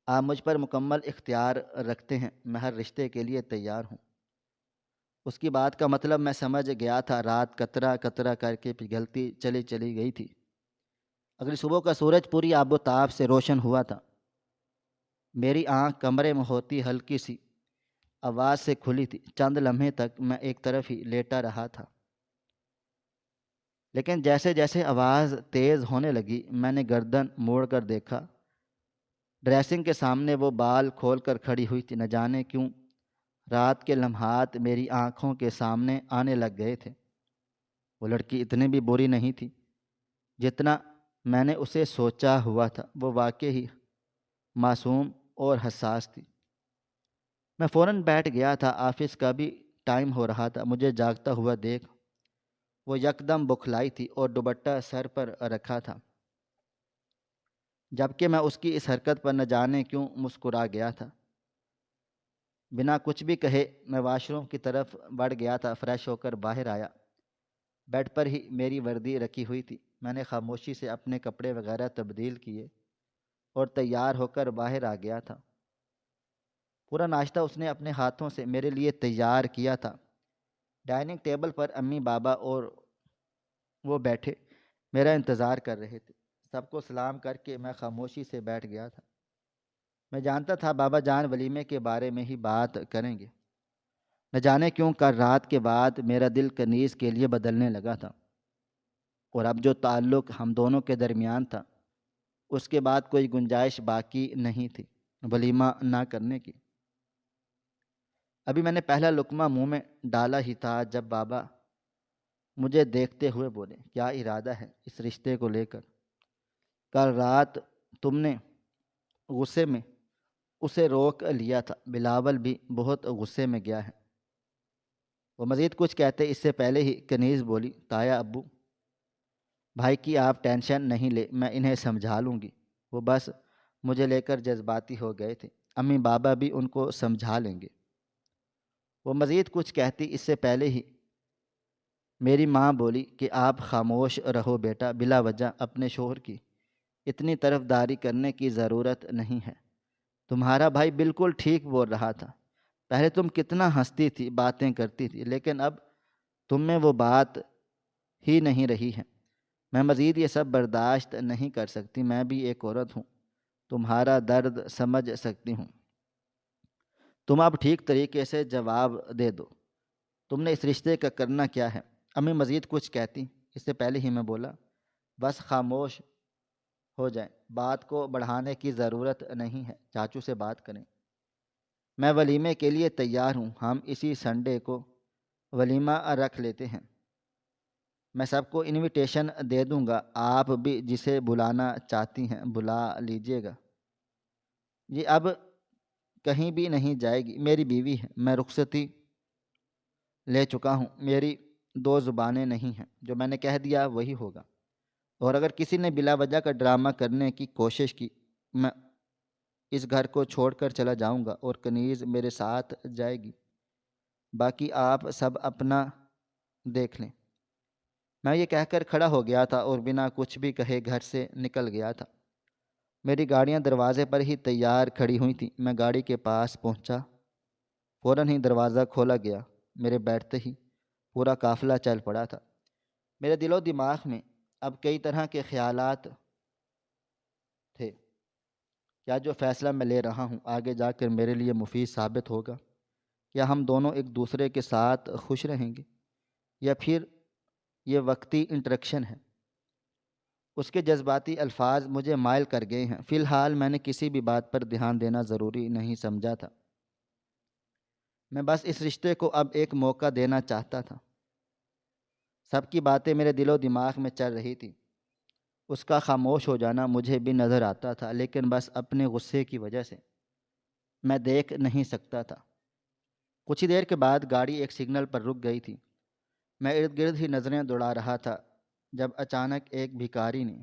آپ مجھ پر مکمل اختیار رکھتے ہیں، میں ہر رشتے کے لیے تیار ہوں۔ اس کی بات کا مطلب میں سمجھ گیا تھا۔ رات قطرہ قطرہ کر کے پگھلتی چلی گئی تھی۔ اگلی صبح کا سورج پوری آب و تاب سے روشن ہوا تھا۔ میری آنکھ کمرے میں ہوتی ہلکی سی آواز سے کھلی تھی۔ چند لمحے تک میں ایک طرف ہی لیٹا رہا تھا، لیکن جیسے جیسے آواز تیز ہونے لگی میں نے گردن موڑ کر دیکھا۔ ڈریسنگ کے سامنے وہ بال کھول کر کھڑی ہوئی تھی۔ نہ جانے کیوں رات کے لمحات میری آنکھوں کے سامنے آنے لگ گئے تھے۔ وہ لڑکی اتنی بھی بری نہیں تھی جتنا میں نے اسے سوچا ہوا تھا۔ وہ واقعی معصوم اور حساس تھی۔ میں فوراً بیٹھ گیا تھا۔ آفس کا بھی ٹائم ہو رہا تھا۔ مجھے جاگتا ہوا دیکھ وہ یکدم بکھلائی تھی اور دوپٹہ سر پر رکھا تھا، جبکہ میں اس کی اس حرکت پر نہ جانے کیوں مسکرا گیا تھا۔ بنا کچھ بھی کہے میں واش روم کی طرف بڑھ گیا تھا۔ فریش ہو کر باہر آیا۔ بیڈ پر ہی میری وردی رکھی ہوئی تھی۔ میں نے خاموشی سے اپنے کپڑے وغیرہ تبدیل کیے اور تیار ہو کر باہر آ گیا تھا۔ پورا ناشتہ اس نے اپنے ہاتھوں سے میرے لیے تیار کیا تھا۔ ڈائننگ ٹیبل پر امی، بابا اور وہ بیٹھے میرا انتظار کر رہے تھے۔ سب کو سلام کر کے میں خاموشی سے بیٹھ گیا تھا۔ میں جانتا تھا بابا جان ولیمے کے بارے میں ہی بات کریں گے۔ نہ جانے کیوں کل رات کے بعد میرا دل کنیز کے لیے بدلنے لگا تھا، اور اب جو تعلق ہم دونوں کے درمیان تھا اس کے بعد کوئی گنجائش باقی نہیں تھی ولیمہ نہ کرنے کی۔ ابھی میں نے پہلا لقمہ منہ میں ڈالا ہی تھا جب بابا مجھے دیکھتے ہوئے بولے، کیا ارادہ ہے اس رشتے کو لے کر؟ کل رات تم نے غصے میں اسے روک لیا تھا۔ بلاول بھی بہت غصے میں گیا ہے۔ وہ مزید کچھ کہتے اس سے پہلے ہی کنیز بولی، تایا ابو بھائی کی آپ ٹینشن نہیں لے، میں انہیں سمجھا لوں گی۔ وہ بس مجھے لے کر جذباتی ہو گئے تھے۔ امی بابا بھی ان کو سمجھا لیں گے۔ وہ مزید کچھ کہتی اس سے پہلے ہی میری ماں بولی کہ آپ خاموش رہو بیٹا، بلا وجہ اپنے شوہر کی اتنی طرفداری کرنے کی ضرورت نہیں ہے۔ تمہارا بھائی بالکل ٹھیک بول رہا تھا۔ پہلے تم کتنا ہنستی تھی، باتیں کرتی تھی، لیکن اب تم میں وہ بات ہی نہیں رہی ہے۔ میں مزید یہ سب برداشت نہیں کر سکتی۔ میں بھی ایک عورت ہوں، تمہارا درد سمجھ سکتی ہوں۔ تم اب ٹھیک طریقے سے جواب دے دو، تم نے اس رشتے کا کرنا کیا ہے؟ امی مزید کچھ کہتی اس سے پہلے ہی میں بولا، بس خاموش ہو جائیں، بات کو بڑھانے کی ضرورت نہیں ہے، چاچو سے بات کریں۔ میں ولیمے کے لیے تیار ہوں، ہم اسی سنڈے کو ولیمہ رکھ لیتے ہیں۔ میں سب کو انویٹیشن دے دوں گا، آپ بھی جسے بلانا چاہتی ہیں بلا لیجیے گا۔ یہ اب کہیں بھی نہیں جائے گی، میری بیوی ہے، میں رخصتی لے چکا ہوں، میری دو زبانیں نہیں ہیں، جو میں نے کہہ دیا وہی ہوگا۔ اور اگر کسی نے بلا وجہ کا ڈرامہ کرنے کی کوشش کی، میں اس گھر کو چھوڑ کر چلا جاؤں گا اور کنیز میرے ساتھ جائے گی۔ باقی آپ سب اپنا دیکھ لیں۔ میں یہ کہہ کر کھڑا ہو گیا تھا اور بنا کچھ بھی کہے گھر سے نکل گیا تھا۔ میری گاڑیاں دروازے پر ہی تیار کھڑی ہوئی تھیں۔ میں گاڑی کے پاس پہنچا، فوراً ہی دروازہ کھولا گیا۔ میرے بیٹھتے ہی پورا قافلہ چل پڑا تھا۔ میرے دل و دماغ میں اب کئی طرح کے خیالات تھے۔ کیا جو فیصلہ میں لے رہا ہوں آگے جا کر میرے لیے مفید ثابت ہوگا؟ کیا ہم دونوں ایک دوسرے کے ساتھ خوش رہیں گے، یا پھر یہ وقتی انٹریکشن ہے؟ اس کے جذباتی الفاظ مجھے مائل کر گئے ہیں۔ فی الحال میں نے کسی بھی بات پر دھیان دینا ضروری نہیں سمجھا تھا، میں بس اس رشتے کو اب ایک موقع دینا چاہتا تھا۔ سب کی باتیں میرے دل و دماغ میں چل رہی تھی، اس کا خاموش ہو جانا مجھے بھی نظر آتا تھا، لیکن بس اپنے غصے کی وجہ سے میں دیکھ نہیں سکتا تھا۔ کچھ ہی دیر کے بعد گاڑی ایک سگنل پر رک گئی تھی۔ میں ارد گرد ہی نظریں دوڑا رہا تھا جب اچانک ایک بھکاری نے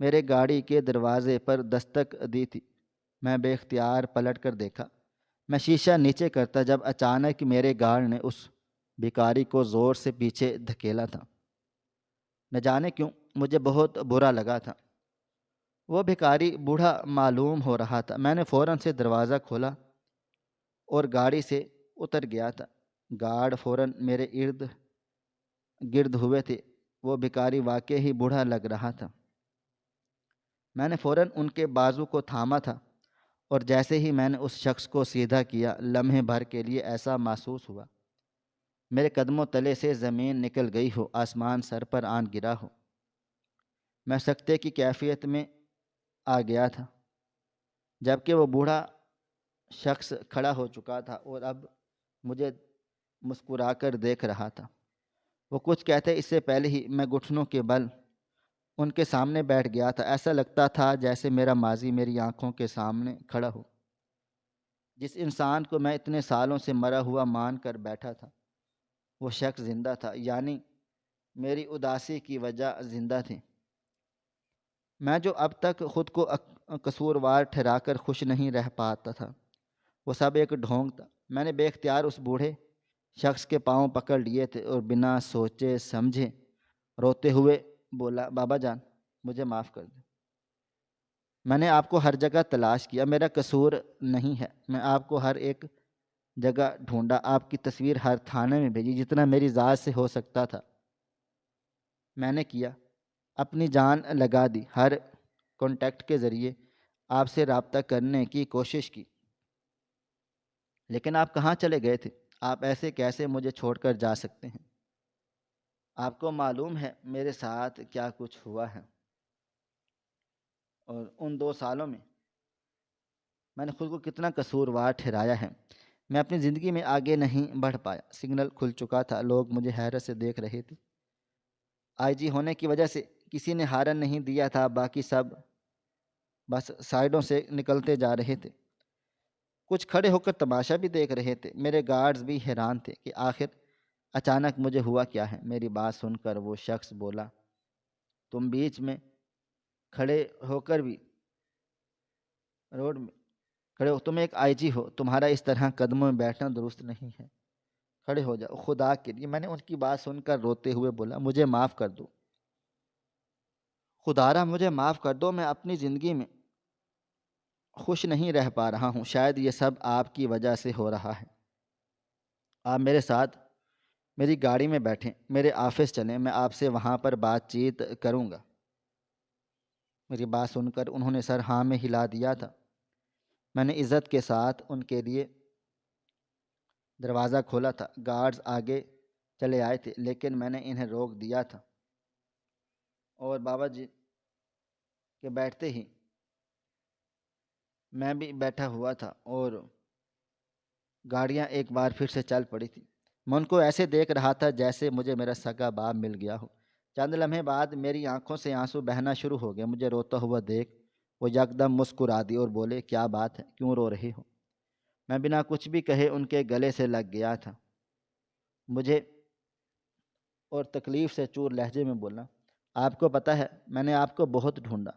میرے گاڑی کے دروازے پر دستک دی تھی۔ میں بے اختیار پلٹ کر دیکھا۔ میں شیشہ نیچے کرتا جب اچانک میرے گارڈ نے اس بھکاری کو زور سے پیچھے دھکیلا تھا۔ نہ جانے کیوں مجھے بہت برا لگا تھا۔ وہ بھکاری بوڑھا معلوم ہو رہا تھا۔ میں نے فوراً سے دروازہ کھولا اور گاڑی سے اتر گیا تھا۔ گارڈ فوراً میرے ارد گرد ہوئے تھے۔ وہ بھکاری واقعی ہی بوڑھا لگ رہا تھا۔ میں نے فوراً ان کے بازو کو تھاما تھا اور جیسے ہی میں نے اس شخص کو سیدھا کیا، لمحے بھر کے لیے ایسا محسوس ہوا میرے قدموں تلے سے زمین نکل گئی ہو، آسمان سر پر آن گرا ہو۔ میں سکتے کی کیفیت میں آ گیا تھا، جبکہ وہ بوڑھا شخص کھڑا ہو چکا تھا اور اب مجھے مسکرا کر دیکھ رہا تھا۔ وہ کچھ کہتے اس سے پہلے ہی میں گھٹنوں کے بل ان کے سامنے بیٹھ گیا تھا۔ ایسا لگتا تھا جیسے میرا ماضی میری آنکھوں کے سامنے کھڑا ہو۔ جس انسان کو میں اتنے سالوں سے مرا ہوا مان کر بیٹھا تھا، وہ شخص زندہ تھا، یعنی میری اداسی کی وجہ زندہ تھی۔ میں جو اب تک خود کو قصوروار ٹھہرا کر خوش نہیں رہ پاتا تھا، وہ سب ایک ڈھونگ تھا۔ میں نے بے اختیار اس بوڑھے شخص کے پاؤں پکڑ لیے تھے اور بنا سوچے سمجھے روتے ہوئے بولا، بابا جان مجھے معاف کر دیں۔ میں نے آپ کو ہر جگہ تلاش کیا، میرا قصور نہیں ہے۔ میں آپ کو ہر ایک جگہ ڈھونڈا، آپ کی تصویر ہر تھانے میں بھیجی، جتنا میری ذات سے ہو سکتا تھا میں نے کیا۔ اپنی جان لگا دی، ہر کانٹیکٹ کے ذریعے آپ سے رابطہ کرنے کی کوشش کی، لیکن آپ کہاں چلے گئے تھے؟ آپ ایسے کیسے مجھے چھوڑ کر جا سکتے ہیں؟ آپ کو معلوم ہے میرے ساتھ کیا کچھ ہوا ہے، اور ان 2 سالوں میں نے خود کو کتنا قصوروار ٹھہرایا ہے۔ میں اپنی زندگی میں آگے نہیں بڑھ پایا۔ سگنل کھل چکا تھا، لوگ مجھے حیرت سے دیکھ رہے تھے۔ آئی جی ہونے کی وجہ سے کسی نے ہارن نہیں دیا تھا، باقی سب بس سائیڈوں سے نکلتے جا رہے تھے۔ کچھ کھڑے ہو کر تماشا بھی دیکھ رہے تھے۔ میرے گارڈز بھی حیران تھے کہ آخر اچانک مجھے ہوا کیا ہے۔ میری بات سن کر وہ شخص بولا، تم بیچ میں کھڑے ہو کر بھی روڈ میں کھڑے ہو، تم ایک آئی جی ہو، تمہارا اس طرح قدموں میں بیٹھنا درست نہیں ہے، کھڑے ہو جاؤ خدا کے لیے۔ میں نے ان کی بات سن کر روتے ہوئے بولا، مجھے معاف کر دو خدارا، مجھے معاف کر دو، میں اپنی زندگی میں خوش نہیں رہ پا رہا ہوں، شاید یہ سب آپ کی وجہ سے ہو رہا ہے۔ آپ میرے ساتھ میری گاڑی میں بیٹھیں، میرے آفس چلیں، میں آپ سے وہاں پر بات چیت کروں گا۔ میری بات سن کر انہوں نے سر ہاں میں ہلا دیا تھا۔ میں نے عزت کے ساتھ ان کے لیے دروازہ کھولا تھا۔ گارڈز آگے چلے آئے تھے، لیکن میں نے انہیں روک دیا تھا، اور بابا جی کے بیٹھتے ہی میں بھی بیٹھا ہوا تھا اور گاڑیاں ایک بار پھر سے چل پڑی تھی۔ میں ان کو ایسے دیکھ رہا تھا جیسے مجھے میرا سگا باپ مل گیا ہو۔ چند لمحے بعد میری آنکھوں سے آنسو بہنا شروع ہو گئے۔ مجھے روتا ہوا دیکھ وہ یکدم مسکرا دی اور بولے، کیا بات ہے، کیوں رو رہے ہو؟ میں بنا کچھ بھی کہے ان کے گلے سے لگ گیا تھا۔ مجھے اور تکلیف سے چور لہجے میں بولا، آپ کو پتہ ہے میں نے آپ کو بہت ڈھونڈا،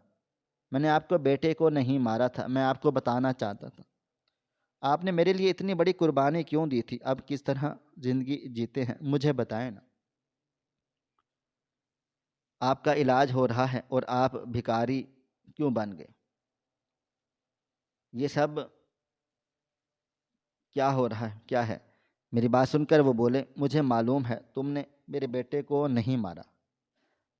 میں نے آپ کو بیٹے کو نہیں مارا تھا، میں آپ کو بتانا چاہتا تھا۔ آپ نے میرے لیے اتنی بڑی قربانی کیوں دی تھی؟ اب کس طرح زندگی جیتے ہیں مجھے بتائیں نا۔ آپ کا علاج ہو رہا ہے اور آپ بھکاری کیوں بن گئے؟ یہ سب کیا ہو رہا ہے، کیا ہے؟ میری بات سن کر وہ بولے، مجھے معلوم ہے تم نے میرے بیٹے کو نہیں مارا۔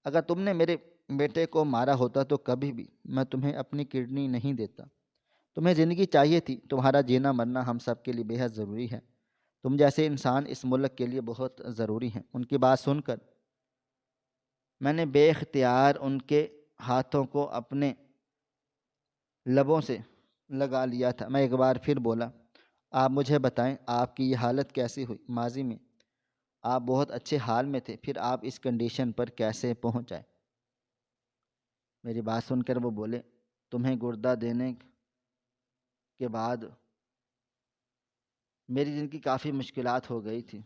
اگر تم نے میرے بیٹے کو مارا ہوتا تو کبھی بھی میں تمہیں اپنی کڈنی نہیں دیتا۔ تمہیں زندگی چاہیے تھی، تمہارا جینا مرنا ہم سب کے لیے بے حد ضروری ہے، تم جیسے انسان اس ملک کے لیے بہت ضروری ہیں۔ ان کی بات سن کر میں نے بے اختیار ان کے ہاتھوں کو اپنے لبوں سے لگا لیا تھا۔ میں ایک بار پھر بولا، آپ مجھے بتائیں آپ کی یہ حالت کیسی ہوئی؟ ماضی میں آپ بہت اچھے حال میں تھے، پھر آپ اس کنڈیشن پر کیسے پہنچ آئے؟ میری بات سن کر وہ بولے، تمہیں گردہ دینے کے بعد میری زندگی کافی مشکلات ہو گئی تھی،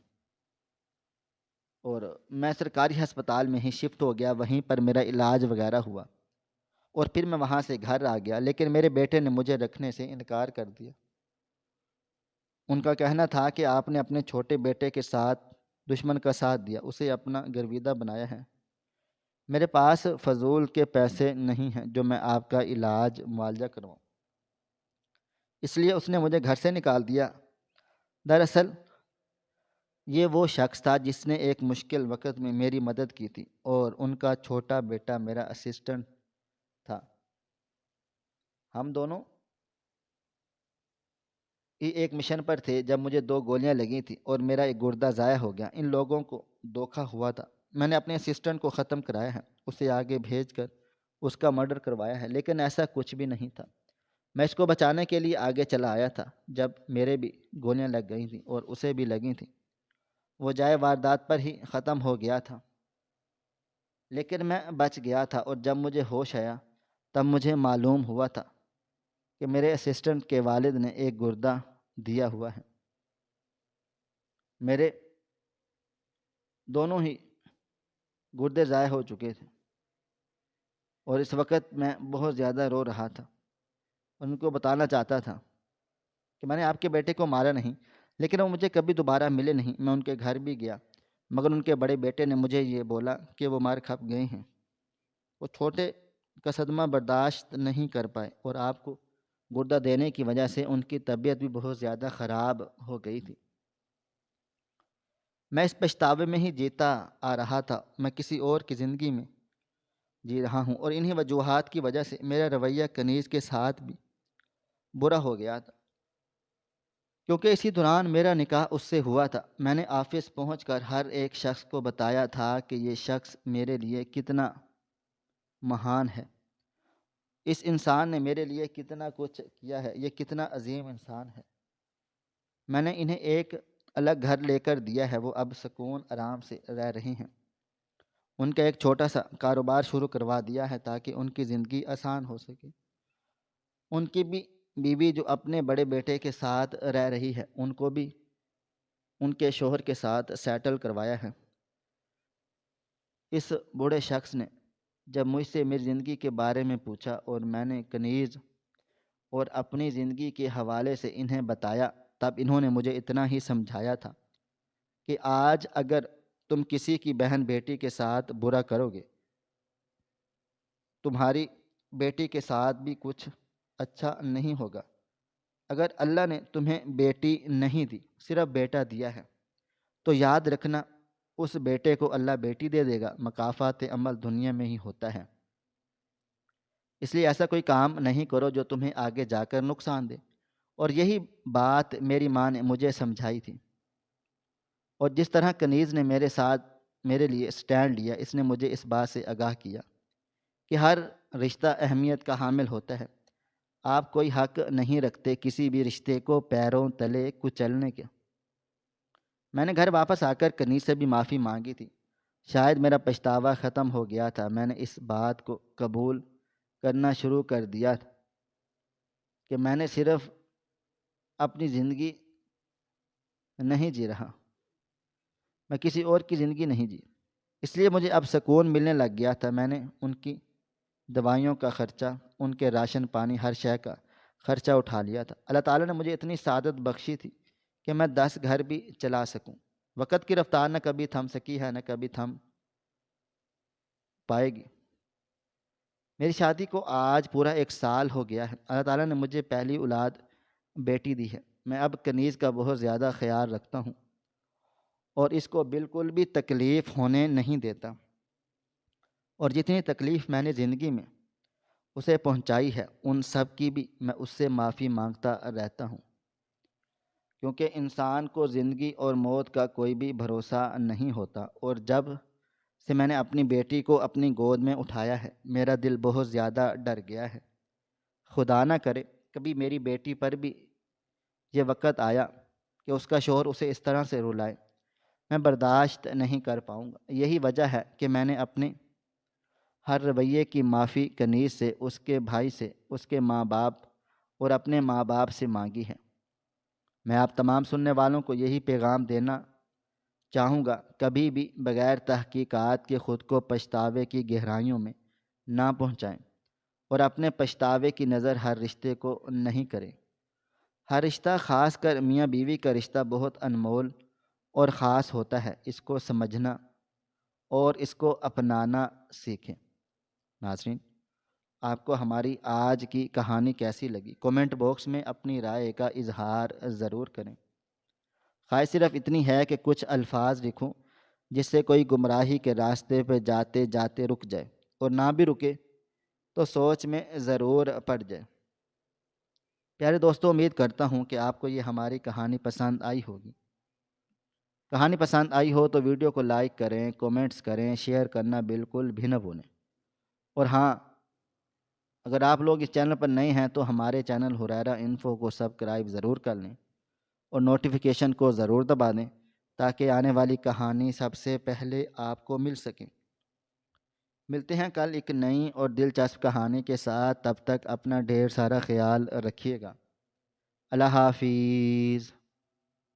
اور میں سرکاری ہسپتال میں ہی شفٹ ہو گیا، وہیں پر میرا علاج وغیرہ ہوا، اور پھر میں وہاں سے گھر آ گیا، لیکن میرے بیٹے نے مجھے رکھنے سے انکار کر دیا۔ ان کا کہنا تھا کہ آپ نے اپنے چھوٹے بیٹے کے ساتھ دشمن کا ساتھ دیا، اسے اپنا گرویدہ بنایا ہے۔ میرے پاس فضول کے پیسے نہیں ہیں جو میں آپ کا علاج معالجہ کرواؤں، اس لیے اس نے مجھے گھر سے نکال دیا۔ دراصل یہ وہ شخص تھا جس نے ایک مشکل وقت میں میری مدد کی تھی، اور ان کا چھوٹا بیٹا میرا اسسٹنٹ تھا۔ ہم دونوں ہی ایک مشن پر تھے جب مجھے 2 گولیاں لگی تھیں اور میرا ایک گردہ ضائع ہو گیا۔ ان لوگوں کو دھوکہ ہوا تھا۔ میں نے اپنے اسسٹنٹ کو ختم کرایا ہے، اسے آگے بھیج کر اس کا مرڈر کروایا ہے، لیکن ایسا کچھ بھی نہیں تھا۔ میں اس کو بچانے کے لیے آگے چلا آیا تھا جب میرے بھی گولیاں لگ گئی تھیں اور اسے بھی لگی تھیں۔ وہ جائے واردات پر ہی ختم ہو گیا تھا، لیکن میں بچ گیا تھا، اور جب مجھے ہوش آیا تب مجھے معلوم ہوا تھا کہ میرے اسسٹنٹ کے والد نے ایک گردہ دیا ہوا ہے۔ میرے دونوں ہی گردے ضائع ہو چکے تھے، اور اس وقت میں بہت زیادہ رو رہا تھا، اور ان کو بتانا چاہتا تھا کہ میں نے آپ کے بیٹے کو مارا نہیں، لیکن وہ مجھے کبھی دوبارہ ملے نہیں۔ میں ان کے گھر بھی گیا، مگر ان کے بڑے بیٹے نے مجھے یہ بولا کہ وہ مار کھپ گئے ہیں۔ وہ چھوٹے کا صدمہ برداشت نہیں کر پائے، اور آپ کو گردہ دینے کی وجہ سے ان کی طبیعت بھی بہت زیادہ خراب ہو گئی تھی۔ میں اس پچھتاوے میں ہی جیتا آ رہا تھا، میں کسی اور کی زندگی میں جی رہا ہوں، اور انہی وجوہات کی وجہ سے میرا رویہ کنیز کے ساتھ بھی برا ہو گیا تھا، کیونکہ اسی دوران میرا نکاح اس سے ہوا تھا۔ میں نے آفس پہنچ کر ہر ایک شخص کو بتایا تھا کہ یہ شخص میرے لیے کتنا مہان ہے، اس انسان نے میرے لیے کتنا کچھ کیا ہے، یہ کتنا عظیم انسان ہے۔ میں نے انہیں ایک الگ گھر لے کر دیا ہے، وہ اب سکون آرام سے رہ رہے ہیں۔ ان کا ایک چھوٹا سا کاروبار شروع کروا دیا ہے تاکہ ان کی زندگی آسان ہو سکے۔ ان کی بھی بیوی جو اپنے بڑے بیٹے کے ساتھ رہ رہی ہے، ان کو بھی ان کے شوہر کے ساتھ سیٹل کروایا ہے۔ اس بوڑھے شخص نے جب مجھ سے میری زندگی کے بارے میں پوچھا، اور میں نے کنیز اور اپنی زندگی کے حوالے سے انہیں بتایا، تب انہوں نے مجھے اتنا ہی سمجھایا تھا کہ آج اگر تم کسی کی بہن بیٹی کے ساتھ برا کرو گے، تمہاری بیٹی کے ساتھ بھی کچھ اچھا نہیں ہوگا۔ اگر اللہ نے تمہیں بیٹی نہیں دی، صرف بیٹا دیا ہے، تو یاد رکھنا اس بیٹے کو اللہ بیٹی دے دے گا۔ مکافات عمل دنیا میں ہی ہوتا ہے، اس لیے ایسا کوئی کام نہیں کرو جو تمہیں آگے جا کر نقصان دے۔ اور یہی بات میری ماں نے مجھے سمجھائی تھی، اور جس طرح کنیز نے میرے ساتھ میرے لیے سٹینڈ لیا، اس نے مجھے اس بات سے آگاہ کیا کہ ہر رشتہ اہمیت کا حامل ہوتا ہے۔ آپ کوئی حق نہیں رکھتے کسی بھی رشتے کو پیروں تلے کچلنے کے۔ میں نے گھر واپس آ کر کنیز سے بھی معافی مانگی تھی، شاید میرا پچھتاوا ختم ہو گیا تھا۔ میں نے اس بات کو قبول کرنا شروع کر دیا تھا کہ میں نے صرف اپنی زندگی نہیں جی رہا، میں کسی اور کی زندگی نہیں جی، اس لیے مجھے اب سکون ملنے لگ گیا تھا۔ میں نے ان کی دوائیوں کا خرچہ، ان کے راشن پانی، ہر شے کا خرچہ اٹھا لیا تھا۔ اللہ تعالیٰ نے مجھے اتنی سعادت بخشی تھی کہ میں 10 گھر بھی چلا سکوں۔ وقت کی رفتار نہ کبھی تھم سکی ہے، نہ کبھی تھم پائے گی۔ میری شادی کو آج پورا 1 سال ہو گیا ہے۔ اللہ تعالیٰ نے مجھے پہلی اولاد بیٹی دی ہے۔ میں اب کنیز کا بہت زیادہ خیال رکھتا ہوں، اور اس کو بالکل بھی تکلیف ہونے نہیں دیتا، اور جتنی تکلیف میں نے زندگی میں اسے پہنچائی ہے، ان سب کی بھی میں اس سے معافی مانگتا رہتا ہوں، کیونکہ انسان کو زندگی اور موت کا کوئی بھی بھروسہ نہیں ہوتا، اور جب سے میں نے اپنی بیٹی کو اپنی گود میں اٹھایا ہے، میرا دل بہت زیادہ ڈر گیا ہے۔ خدا نہ کرے کبھی میری بیٹی پر بھی یہ وقت آیا کہ اس کا شوہر اسے اس طرح سے رلائے، میں برداشت نہیں کر پاؤں گا۔ یہی وجہ ہے کہ میں نے اپنے ہر رویے کی معافی کنیز سے، اس کے بھائی سے، اس کے ماں باپ اور اپنے ماں باپ سے مانگی ہے۔ میں آپ تمام سننے والوں کو یہی پیغام دینا چاہوں گا، کبھی بھی بغیر تحقیقات کے خود کو پچھتاوے کی گہرائیوں میں نہ پہنچائیں، اور اپنے پچھتاوے کی نظر ہر رشتے کو نہیں کریں۔ ہر رشتہ، خاص کر میاں بیوی کا رشتہ، بہت انمول اور خاص ہوتا ہے، اس کو سمجھنا اور اس کو اپنانا سیکھیں۔ ناظرین، آپ کو ہماری آج کی کہانی کیسی لگی؟ کومنٹ باکس میں اپنی رائے کا اظہار ضرور کریں۔ خواہش صرف اتنی ہے کہ کچھ الفاظ لکھوں جس سے کوئی گمراہی کے راستے پہ جاتے جاتے رک جائے، اور نہ بھی رکے تو سوچ میں ضرور پڑ جائے۔ پیارے دوستوں، امید کرتا ہوں کہ آپ کو یہ ہماری کہانی پسند آئی ہوگی۔ کہانی پسند آئی ہو تو ویڈیو کو لائک کریں، کومنٹس کریں، شیئر کرنا بالکل بھی نہ بھولیں۔ اور ہاں، اگر آپ لوگ اس چینل پر نئے ہیں تو ہمارے چینل ہریرہ انفو کو سبسکرائب ضرور کر لیں اور نوٹیفیکیشن کو ضرور دبا دیں تاکہ آنے والی کہانی سب سے پہلے آپ کو مل سکیں۔ ملتے ہیں کل ایک نئی اور دلچسپ کہانی کے ساتھ، تب تک اپنا ڈھیر سارا خیال رکھیے گا۔ اللہ حافظ۔